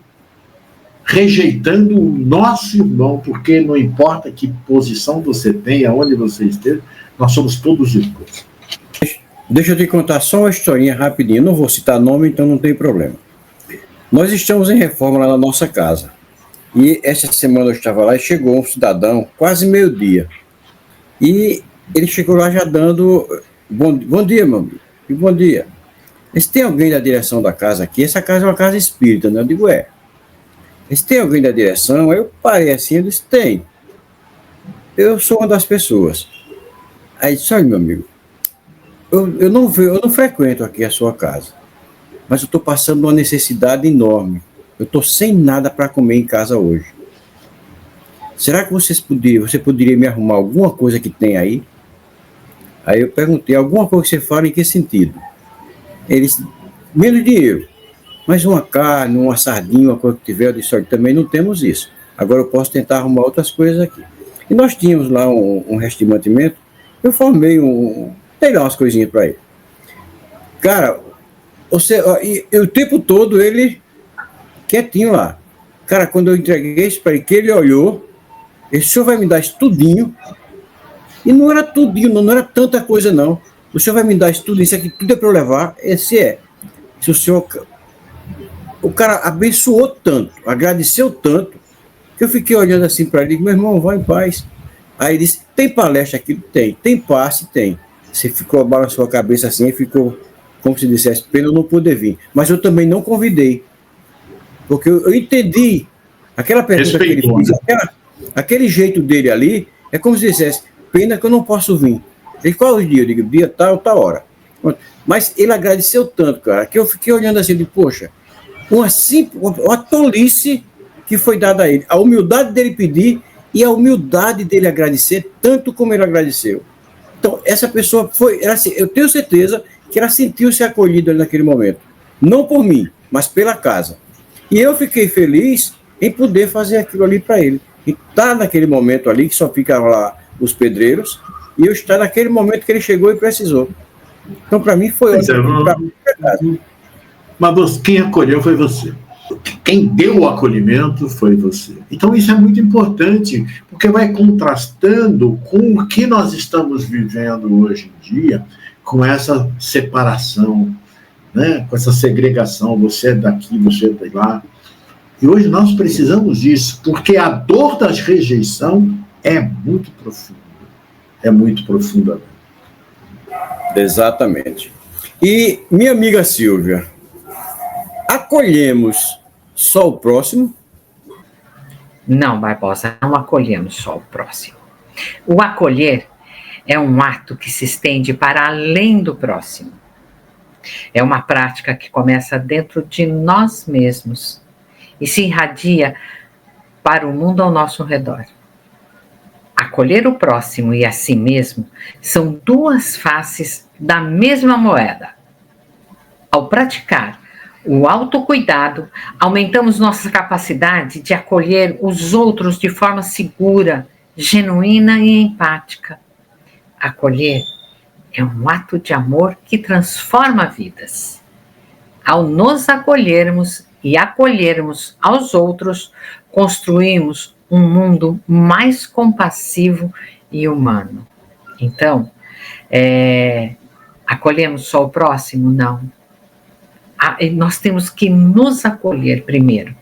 rejeitando o nosso irmão, porque não importa que posição você tenha, onde você esteja, nós somos todos irmãos. Deixa eu te contar só uma historinha rapidinho, não vou citar nome, então não tem problema. Nós estamos em reforma lá na nossa casa, e essa semana eu estava lá e chegou um cidadão, quase meio-dia, e ele chegou lá já dando, bom dia, meu amigo, e bom dia. Mas tem alguém da direção da casa aqui? Essa casa é uma casa espírita, né? Eu digo, Mas tem alguém da direção? Aí eu parei assim, eu disse, tem. Eu sou uma das pessoas. Aí disse, olha, meu amigo, eu não frequento aqui a sua casa, mas eu estou passando uma necessidade enorme. Eu estou sem nada para comer em casa hoje. Será que você poderia me arrumar alguma coisa que tem aí? Aí eu perguntei, alguma coisa que você fala em que sentido? Ele disse, menos dinheiro. Mas uma carne, uma sardinha, uma coisa que tiver, eu disse, olha, também não temos isso. Agora eu posso tentar arrumar outras coisas aqui. E nós tínhamos lá um resto de mantimento, eu formei dei lá umas coisinhas para ele. Cara, e o tempo todo ele quietinho lá. Cara, quando eu entreguei isso para ele, que ele olhou, ele disse, o senhor vai me dar isso tudinho? E não era tudinho, não era tanta coisa não. O senhor vai me dar isso tudo, isso aqui tudo é para eu levar? Esse é. Se o senhor... O cara abençoou tanto, agradeceu tanto, que eu fiquei olhando assim para ele, meu irmão, vai em paz. Aí ele disse, tem palestra aqui? Tem passe? Tem. Você balançou a cabeça assim e ficou como se dissesse, pena eu não poder vir. Mas eu também não convidei. Porque eu entendi aquela pergunta que ele fez, aquele jeito dele ali, é como se dissesse, pena que eu não posso vir. Ele, qual é o dia? Eu digo, dia tal hora. Mas ele agradeceu tanto, cara, que eu fiquei olhando assim, de poxa, uma tolice que foi dada a ele. A humildade dele pedir e a humildade dele agradecer, tanto como ele agradeceu. Então, essa pessoa eu tenho certeza que ela sentiu-se acolhida naquele momento. Não por mim, mas pela casa. E eu fiquei feliz em poder fazer aquilo ali para ele. E estar naquele momento ali, que só ficam lá os pedreiros, e eu estar naquele momento que ele chegou e precisou. Então, para mim, foi ótimo. Mas quem acolheu foi você. Quem deu o acolhimento foi você. Então, isso é muito importante, porque vai contrastando com o que nós estamos vivendo hoje em dia, com essa separação, né? Com essa segregação, você é daqui, você é de lá. E hoje nós precisamos disso, porque a dor da rejeição é muito profunda. É muito profunda. Exatamente. E, minha amiga Silvia, acolhemos só o próximo? Não, Barbosa, não acolhemos só o próximo. O acolher é um ato que se estende para além do próximo. É uma prática que começa dentro de nós mesmos e se irradia para o mundo ao nosso redor. Acolher o próximo e a si mesmo são duas faces da mesma moeda. Ao praticar o autocuidado, aumentamos nossa capacidade de acolher os outros de forma segura, genuína e empática. Acolher é um ato de amor que transforma vidas. Ao nos acolhermos e acolhermos aos outros, construímos um mundo mais compassivo e humano. Então, acolhemos só o próximo? Não. Nós temos que nos acolher primeiro.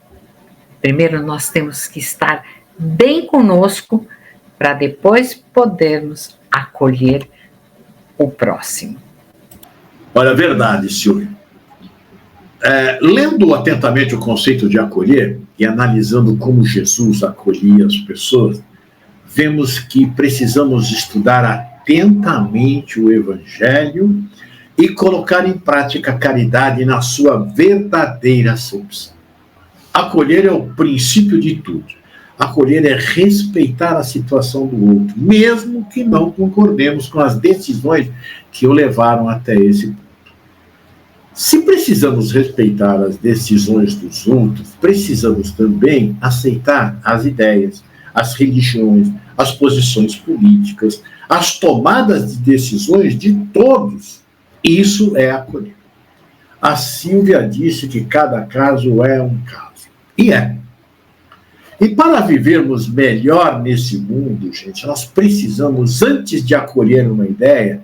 Primeiro nós temos que estar bem conosco para depois podermos acolher o próximo. Olha, a verdade, Silvia. Lendo atentamente o conceito de acolher e analisando como Jesus acolhia as pessoas, vemos que precisamos estudar atentamente o Evangelho e colocar em prática a caridade na sua verdadeira acepção. Acolher é o princípio de tudo. Acolher é respeitar a situação do outro, mesmo que não concordemos com as decisões que o levaram até esse ponto. Se precisamos respeitar as decisões dos outros, precisamos também aceitar as ideias, as religiões, as posições políticas, as tomadas de decisões de todos. Isso é acolher. A Silvia disse que cada caso é um caso. E é. E para vivermos melhor nesse mundo, gente, nós precisamos, antes de acolher uma ideia,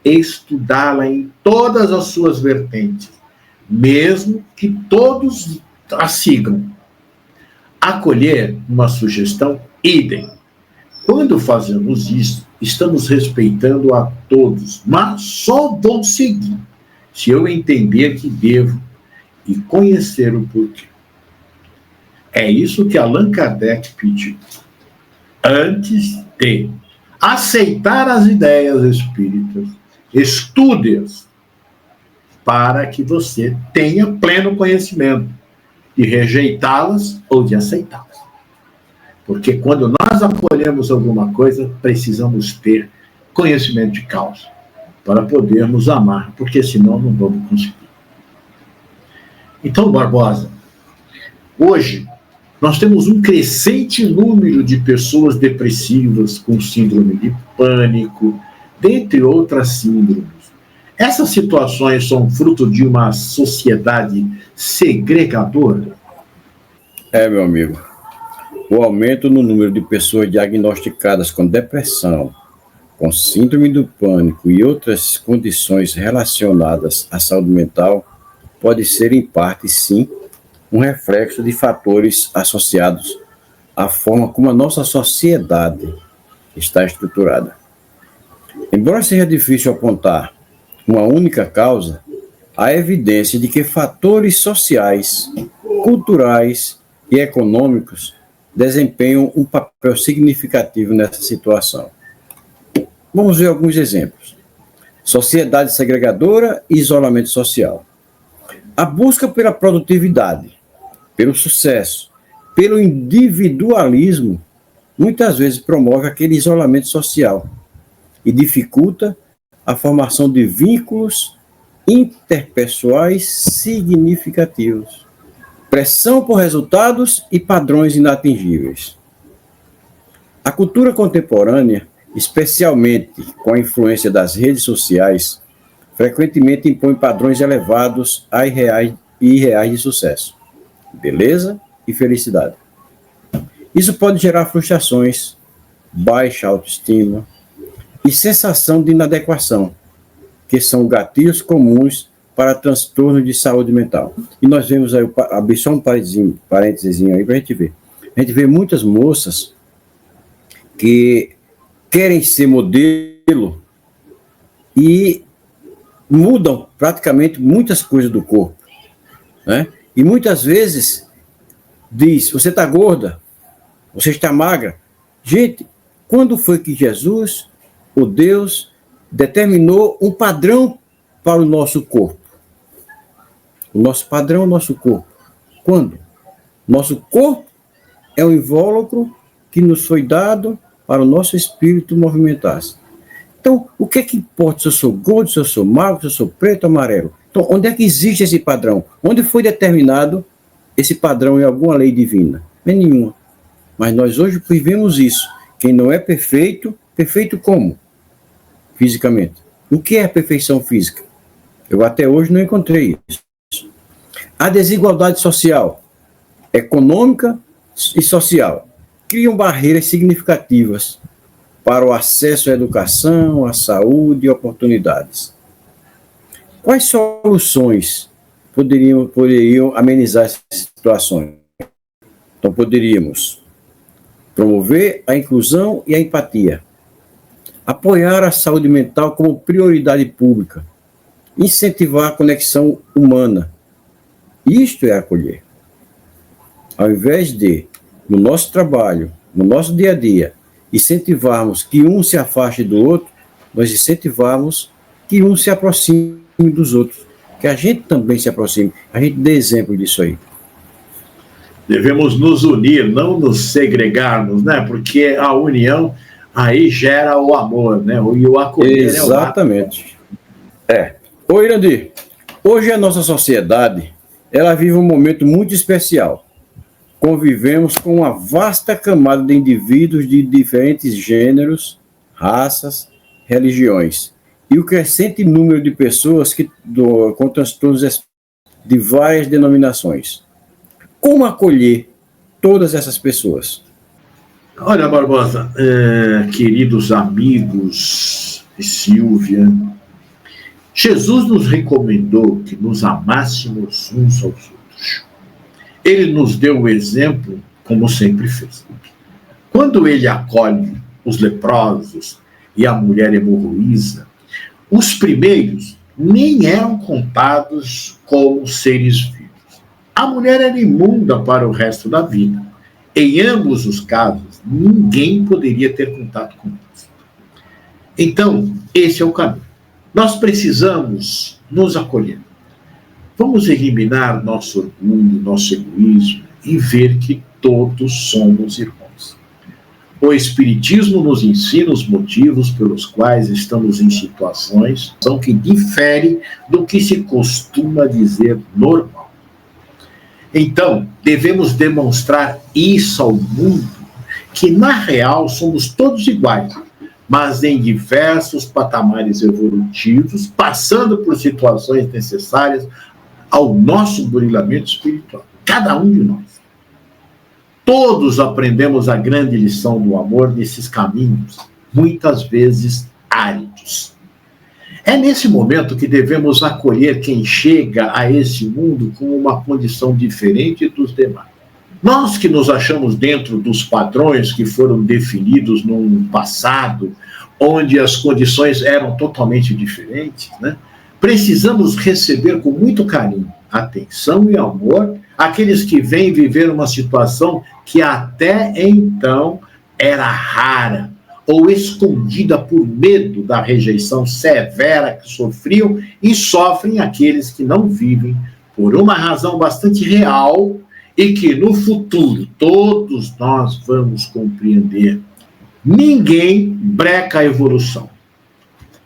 estudá-la em todas as suas vertentes, mesmo que todos a sigam. Acolher uma sugestão, idem. Quando fazemos isso, estamos respeitando a todos, mas só vou seguir se eu entender que devo e conhecer o porquê. É isso que Allan Kardec pediu. Antes de aceitar as ideias espíritas, estude-as para que você tenha pleno conhecimento de rejeitá-las ou de aceitá-las. Porque quando nós acolhemos alguma coisa, precisamos ter conhecimento de causa para podermos amar, porque senão não vamos conseguir. Então, Barbosa, hoje nós temos um crescente número de pessoas depressivas com síndrome de pânico, dentre outras síndromes. Essas situações são fruto de uma sociedade segregadora? Meu amigo. O aumento no número de pessoas diagnosticadas com depressão, com síndrome do pânico e outras condições relacionadas à saúde mental pode ser, em parte, sim, um reflexo de fatores associados à forma como a nossa sociedade está estruturada. Embora seja difícil apontar uma única causa, há evidência de que fatores sociais, culturais e econômicos desempenham um papel significativo nessa situação. Vamos ver alguns exemplos. Sociedade segregadora e isolamento social. A busca pela produtividade, pelo sucesso, pelo individualismo, muitas vezes promove aquele isolamento social e dificulta a formação de vínculos interpessoais significativos. Pressão por resultados e padrões inatingíveis. A cultura contemporânea, especialmente com a influência das redes sociais, frequentemente impõe padrões elevados e irreais de sucesso, beleza e felicidade. Isso pode gerar frustrações, baixa autoestima e sensação de inadequação, que são gatilhos comuns para transtornos de saúde mental. E nós vemos aí, abrir só um parênteses aí para a gente ver. A gente vê muitas moças que querem ser modelo e mudam praticamente muitas coisas do corpo, né? E muitas vezes diz, você está gorda, você está magra. Gente, quando foi que Jesus, o Deus, determinou um padrão para o nosso corpo? O nosso padrão é o nosso corpo. Quando? Nosso corpo é um invólucro que nos foi dado para o nosso espírito movimentar-se. Então, o que é que importa se eu sou gordo, se eu sou magro, se eu sou preto ou amarelo? Então, onde é que existe esse padrão? Onde foi determinado esse padrão em alguma lei divina? Em nenhuma. Mas nós hoje vivemos isso. Quem não é perfeito, perfeito como? Fisicamente. O que é a perfeição física? Eu até hoje não encontrei isso. A desigualdade social, econômica e social criam barreiras significativas para o acesso à educação, à saúde e oportunidades. Quais soluções poderiam amenizar essas situações? Então, poderíamos promover a inclusão e a empatia, apoiar a saúde mental como prioridade pública, incentivar a conexão humana. Isto é acolher. Ao invés de, no nosso trabalho, no nosso dia a dia, incentivarmos que um se afaste do outro, nós incentivamos que um se aproxime dos outros, que a gente também se aproxime, a gente dê exemplo disso aí. Devemos nos unir, não nos segregarmos, né? Porque a união aí gera o amor, né? E o acolher. Exatamente. Ô, Irandir, hoje a nossa sociedade, ela vive um momento muito especial. Convivemos com uma vasta camada de indivíduos de diferentes gêneros, raças, religiões, e o crescente número de pessoas com transtornos de várias denominações. Como acolher todas essas pessoas? Olha, Barbosa, queridos amigos e Silvia, Jesus nos recomendou que nos amássemos uns aos outros. Ele nos deu o exemplo, como sempre fez. Quando ele acolhe os leprosos e a mulher hemorroísa, os primeiros nem eram contados como seres vivos. A mulher era imunda para o resto da vida. Em ambos os casos, ninguém poderia ter contato com eles. Então, esse é o caminho. Nós precisamos nos acolher. Vamos eliminar nosso orgulho, nosso egoísmo e ver que todos somos irmãos. O Espiritismo nos ensina os motivos pelos quais estamos em situações que diferem do que se costuma dizer normal. Então, devemos demonstrar isso ao mundo, que na real somos todos iguais, mas em diversos patamares evolutivos, passando por situações necessárias ao nosso burilamento espiritual, cada um de nós. Todos aprendemos a grande lição do amor nesses caminhos, muitas vezes áridos. É nesse momento que devemos acolher quem chega a esse mundo com uma condição diferente dos demais. Nós que nos achamos dentro dos padrões que foram definidos num passado, onde as condições eram totalmente diferentes, né? Precisamos receber com muito carinho, atenção e amor aqueles que vêm viver uma situação que até então era rara ou escondida por medo da rejeição severa que sofriam e sofrem aqueles que não vivem por uma razão bastante real e que no futuro todos nós vamos compreender. Ninguém breca a evolução.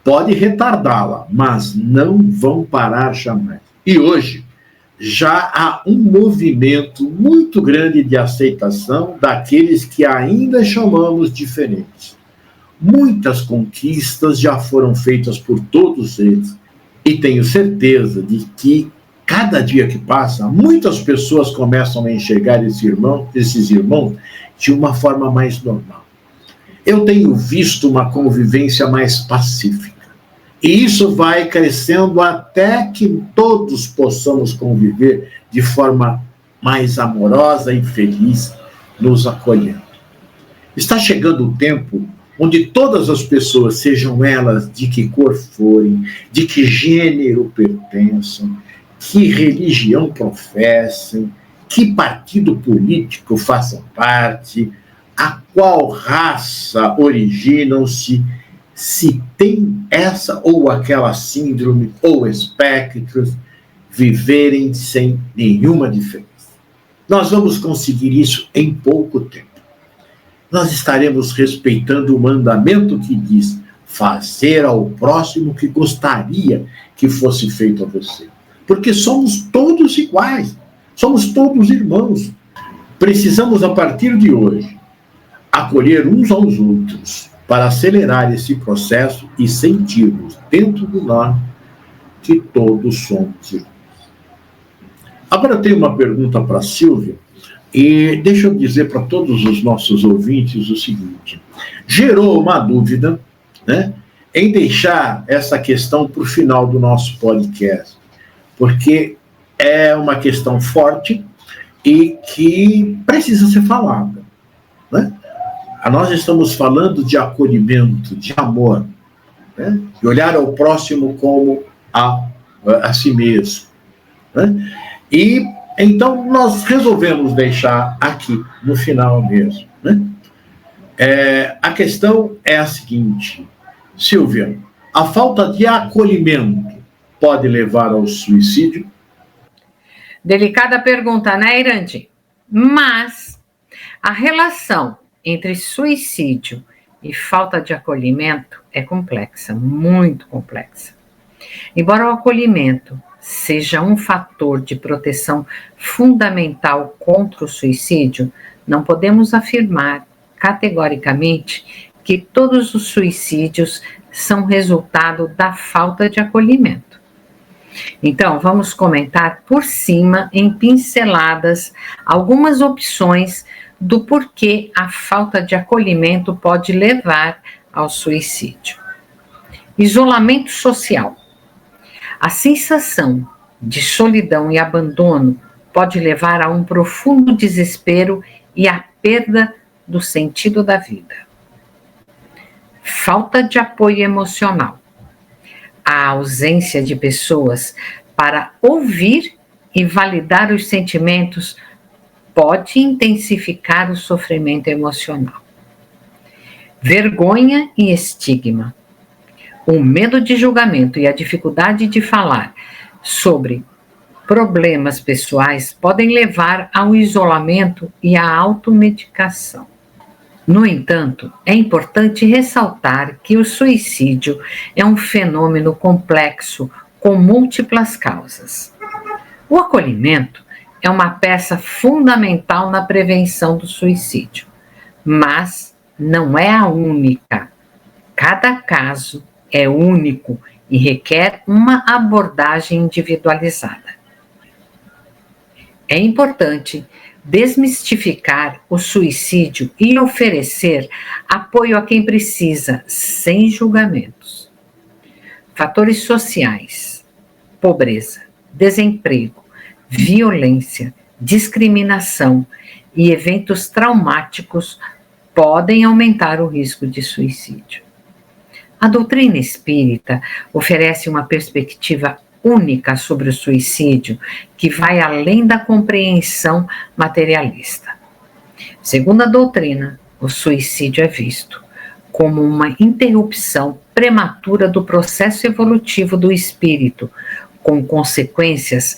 Pode retardá-la, mas não vão parar jamais. E hoje já há um movimento muito grande de aceitação daqueles que ainda chamamos diferentes. Muitas conquistas já foram feitas por todos eles e tenho certeza de que cada dia que passa, muitas pessoas começam a enxergar esses irmãos de uma forma mais normal. Eu tenho visto uma convivência mais pacífica. E isso vai crescendo até que todos possamos conviver de forma mais amorosa e feliz, nos acolhendo. Está chegando o tempo onde todas as pessoas, sejam elas de que cor forem, de que gênero pertençam, que religião professem, que partido político façam parte, a qual raça originam-se, se tem essa ou aquela síndrome ou espectros, viverem sem nenhuma diferença. Nós vamos conseguir isso em pouco tempo. Nós estaremos respeitando o mandamento que diz fazer ao próximo o que gostaria que fosse feito a você. Porque somos todos iguais, somos todos irmãos. Precisamos, a partir de hoje, acolher uns aos outros para acelerar esse processo e sentirmos dentro de nós que todos somos irmãos. Agora eu tenho uma pergunta para a Silvia, e deixa eu dizer para todos os nossos ouvintes o seguinte: gerou uma dúvida, né, em deixar essa questão para o final do nosso podcast, porque é uma questão forte e que precisa ser falada, né? Nós estamos falando de acolhimento, de amor, né? De olhar ao próximo como a si mesmo, né? E então nós resolvemos deixar aqui no final mesmo, né? A questão é a seguinte, Silvia: a falta de acolhimento pode levar ao suicídio? Delicada pergunta, né, Irandi? Mas a relação entre suicídio e falta de acolhimento é complexa, muito complexa. Embora o acolhimento seja um fator de proteção fundamental contra o suicídio, não podemos afirmar categoricamente que todos os suicídios são resultado da falta de acolhimento. Então, vamos comentar por cima, em pinceladas, algumas opções do porquê a falta de acolhimento pode levar ao suicídio. Isolamento social. A sensação de solidão e abandono pode levar a um profundo desespero e à perda do sentido da vida. Falta de apoio emocional. A ausência de pessoas para ouvir e validar os sentimentos pode intensificar o sofrimento emocional. Vergonha e estigma. O medo de julgamento e a dificuldade de falar sobre problemas pessoais podem levar ao isolamento e à automedicação. No entanto, é importante ressaltar que o suicídio é um fenômeno complexo com múltiplas causas. O acolhimento é uma peça fundamental na prevenção do suicídio, mas não é a única. Cada caso é único e requer uma abordagem individualizada. É importante desmistificar o suicídio e oferecer apoio a quem precisa, sem julgamentos. Fatores sociais: pobreza, desemprego, violência, discriminação e eventos traumáticos podem aumentar o risco de suicídio. A doutrina espírita oferece uma perspectiva única sobre o suicídio, que vai além da compreensão materialista. Segundo a doutrina, o suicídio é visto como uma interrupção prematura do processo evolutivo do espírito, com consequências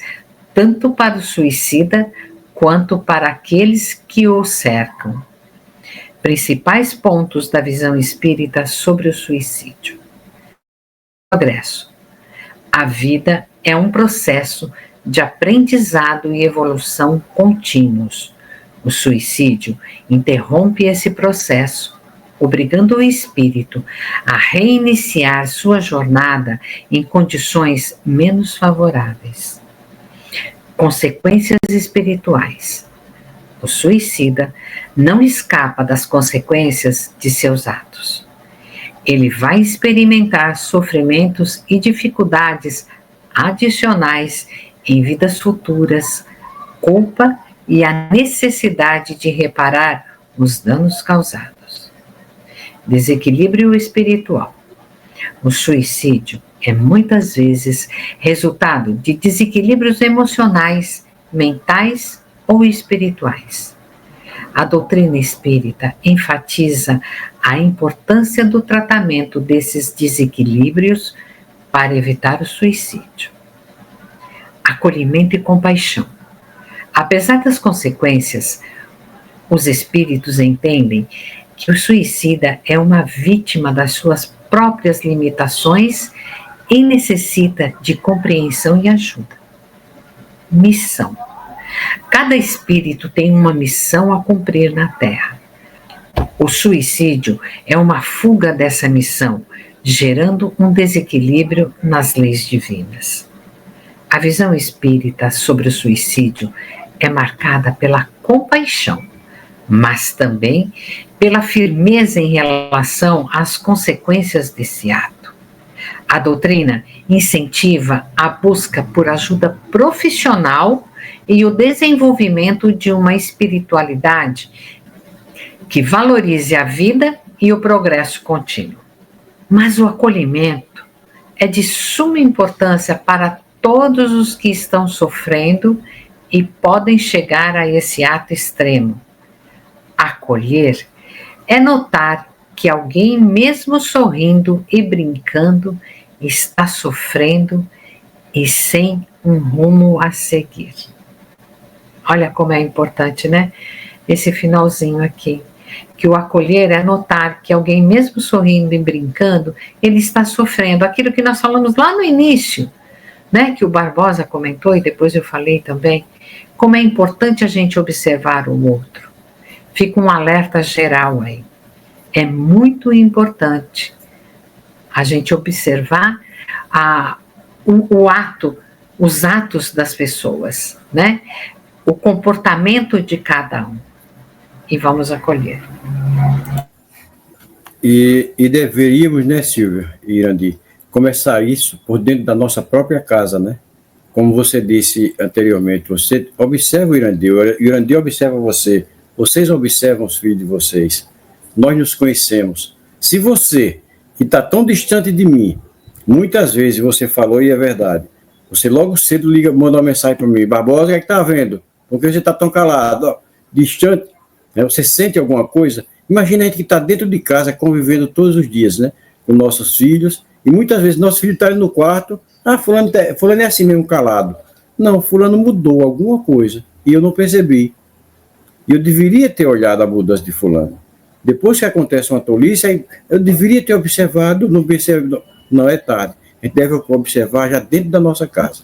tanto para o suicida quanto para aqueles que o cercam. Principais pontos da visão espírita sobre o suicídio. Progresso. A vida é um processo de aprendizado e evolução contínuos. O suicídio interrompe esse processo, obrigando o espírito a reiniciar sua jornada em condições menos favoráveis. Consequências espirituais. O suicida não escapa das consequências de seus atos. Ele vai experimentar sofrimentos e dificuldades adicionais em vidas futuras, culpa e a necessidade de reparar os danos causados. Desequilíbrio espiritual. O suicídio é muitas vezes resultado de desequilíbrios emocionais, mentais ou espirituais. A doutrina espírita enfatiza a importância do tratamento desses desequilíbrios para evitar o suicídio. Acolhimento e compaixão. Apesar das consequências, os espíritos entendem que o suicida é uma vítima das suas próprias limitações e necessita de compreensão e ajuda. Missão. Cada espírito tem uma missão a cumprir na Terra. O suicídio é uma fuga dessa missão, gerando um desequilíbrio nas leis divinas. A visão espírita sobre o suicídio é marcada pela compaixão, mas também pela firmeza em relação às consequências desse ato. A doutrina incentiva a busca por ajuda profissional e o desenvolvimento de uma espiritualidade que valorize a vida e o progresso contínuo. Mas o acolhimento é de suma importância para todos os que estão sofrendo e podem chegar a esse ato extremo. Acolher é notar que alguém, mesmo sorrindo e brincando, está sofrendo e sem um rumo a seguir. Olha como é importante, né? Esse finalzinho aqui. Que o acolher é notar que alguém, mesmo sorrindo e brincando, ele está sofrendo. Aquilo que nós falamos lá no início, né? Que o Barbosa comentou e depois eu falei também. Como é importante a gente observar o outro. Fica um alerta geral aí. É muito importante a gente observar o ato, os atos das pessoas, né? O comportamento de cada um. E vamos acolher. E deveríamos, né, Silvia e Irandi, começar isso por dentro da nossa própria casa, né? Como você disse anteriormente, você observa o Irandi observa você, vocês observam os filhos de vocês. Nós nos conhecemos. Se você, que está tão distante de mim, muitas vezes você falou e é verdade, você logo cedo liga, manda uma mensagem para mim, Barbosa, o que é que está vendo? Por que você está tão calado? Ó, distante, né? Você sente alguma coisa? Imagina a gente que está dentro de casa, convivendo todos os dias, né? Com nossos filhos, e muitas vezes nosso filho está ali no quarto, fulano é assim mesmo, calado. Não, fulano mudou alguma coisa, e eu não percebi. E eu deveria ter olhado a mudança de fulano. Depois que acontece uma tolice, eu deveria ter observado, não percebo, não é tarde. A gente deve observar já dentro da nossa casa,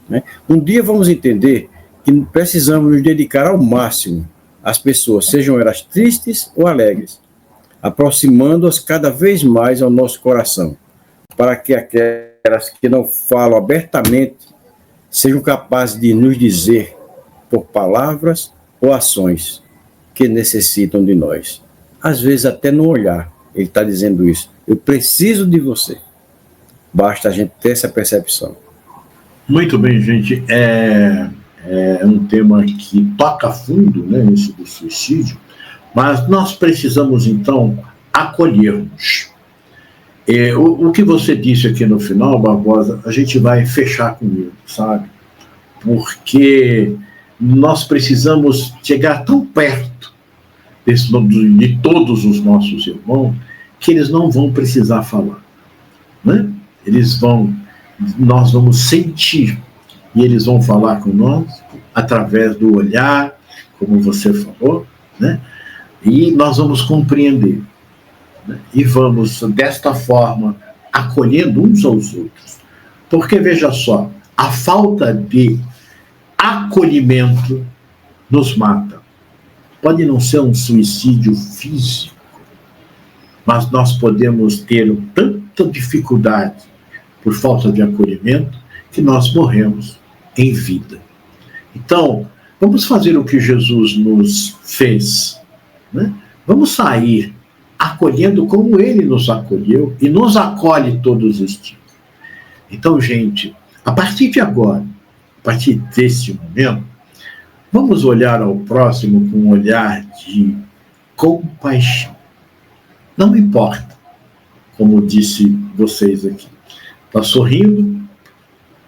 né? Um dia vamos entender que precisamos nos dedicar ao máximo às pessoas, sejam elas tristes ou alegres, aproximando-as cada vez mais ao nosso coração, para que aquelas que não falam abertamente sejam capazes de nos dizer, por palavras ou ações, que necessitam de nós. Às vezes até no olhar, ele está dizendo isso. Eu preciso de você. Basta a gente ter essa percepção. Muito bem, gente. É um tema que toca fundo, né, esse do suicídio, mas nós precisamos, então, acolhermos. O que você disse aqui no final, Barbosa, a gente vai fechar comigo, sabe? Porque nós precisamos chegar tão perto de todos os nossos irmãos que eles não vão precisar falar, né? Nós vamos sentir e eles vão falar com nós através do olhar, como você falou, né? E nós vamos compreender, né? E vamos, desta forma, acolhendo uns aos outros. Porque, veja só, a falta de acolhimento nos mata. Pode não ser um suicídio físico, mas nós podemos ter tanta dificuldade por falta de acolhimento que nós morremos em vida. Então, vamos fazer o que Jesus nos fez, né? Vamos sair acolhendo como ele nos acolheu e nos acolhe todos os dias. Então, gente, a partir de agora, a partir desse momento, vamos olhar ao próximo com um olhar de compaixão. Não importa, como disse vocês aqui, está sorrindo,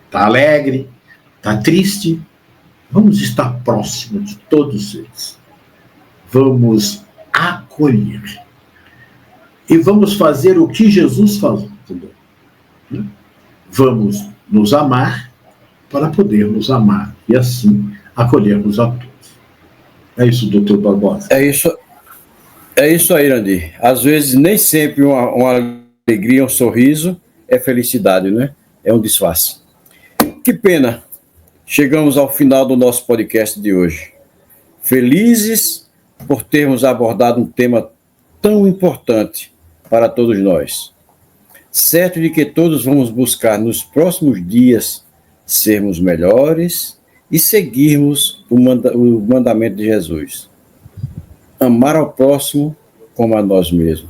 está alegre, está triste, vamos estar próximo de todos eles. Vamos acolher. E vamos fazer o que Jesus falou. Vamos nos amar para podermos amar e assim acolhermos a todos. É isso, doutor Barbosa. É isso aí, Irandir. Às vezes, nem sempre uma alegria, um sorriso é felicidade, né? É um disfarce. Que pena. Chegamos ao final do nosso podcast de hoje. Felizes por termos abordado um tema tão importante para todos nós. Certo de que todos vamos buscar nos próximos dias sermos melhores e seguirmos o mandamento de Jesus. Amar ao próximo como a nós mesmos.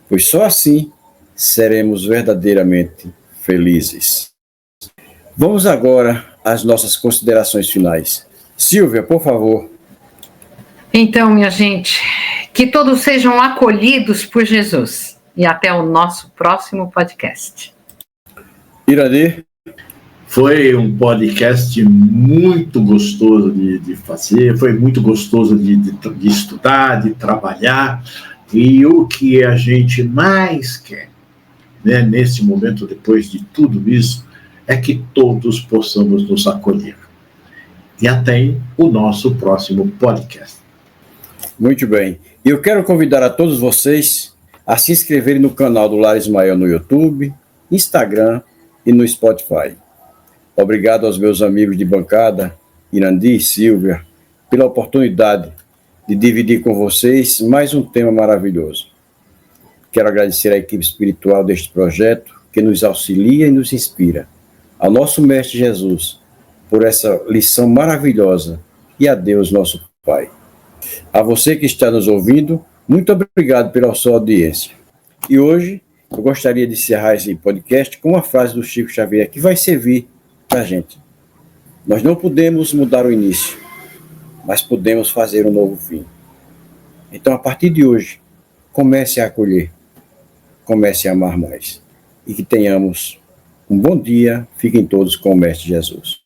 Pois só assim seremos verdadeiramente felizes. Vamos agora às nossas considerações finais. Silvia, por favor. Então, minha gente, que todos sejam acolhidos por Jesus. E até o nosso próximo podcast. Irandir? Foi um podcast muito gostoso de fazer, foi muito gostoso de estudar, de trabalhar, e o que a gente mais quer, né, nesse momento, depois de tudo isso, é que todos possamos nos acolher. E até o nosso próximo podcast. Muito bem. E eu quero convidar a todos vocês a se inscreverem no canal do Lar Ismael no YouTube, Instagram e no Spotify. Obrigado aos meus amigos de bancada, Irandir e Silvia, pela oportunidade de dividir com vocês mais um tema maravilhoso. Quero agradecer à equipe espiritual deste projeto, que nos auxilia e nos inspira, ao nosso Mestre Jesus, por essa lição maravilhosa, e a Deus, nosso Pai. A você que está nos ouvindo, muito obrigado pela sua audiência. E hoje, eu gostaria de encerrar esse podcast com uma frase do Chico Xavier, que vai servir para a gente. Nós não podemos mudar o início, mas podemos fazer um novo fim. Então, a partir de hoje, comece a acolher, comece a amar mais. E que tenhamos um bom dia. Fiquem todos com o Mestre Jesus.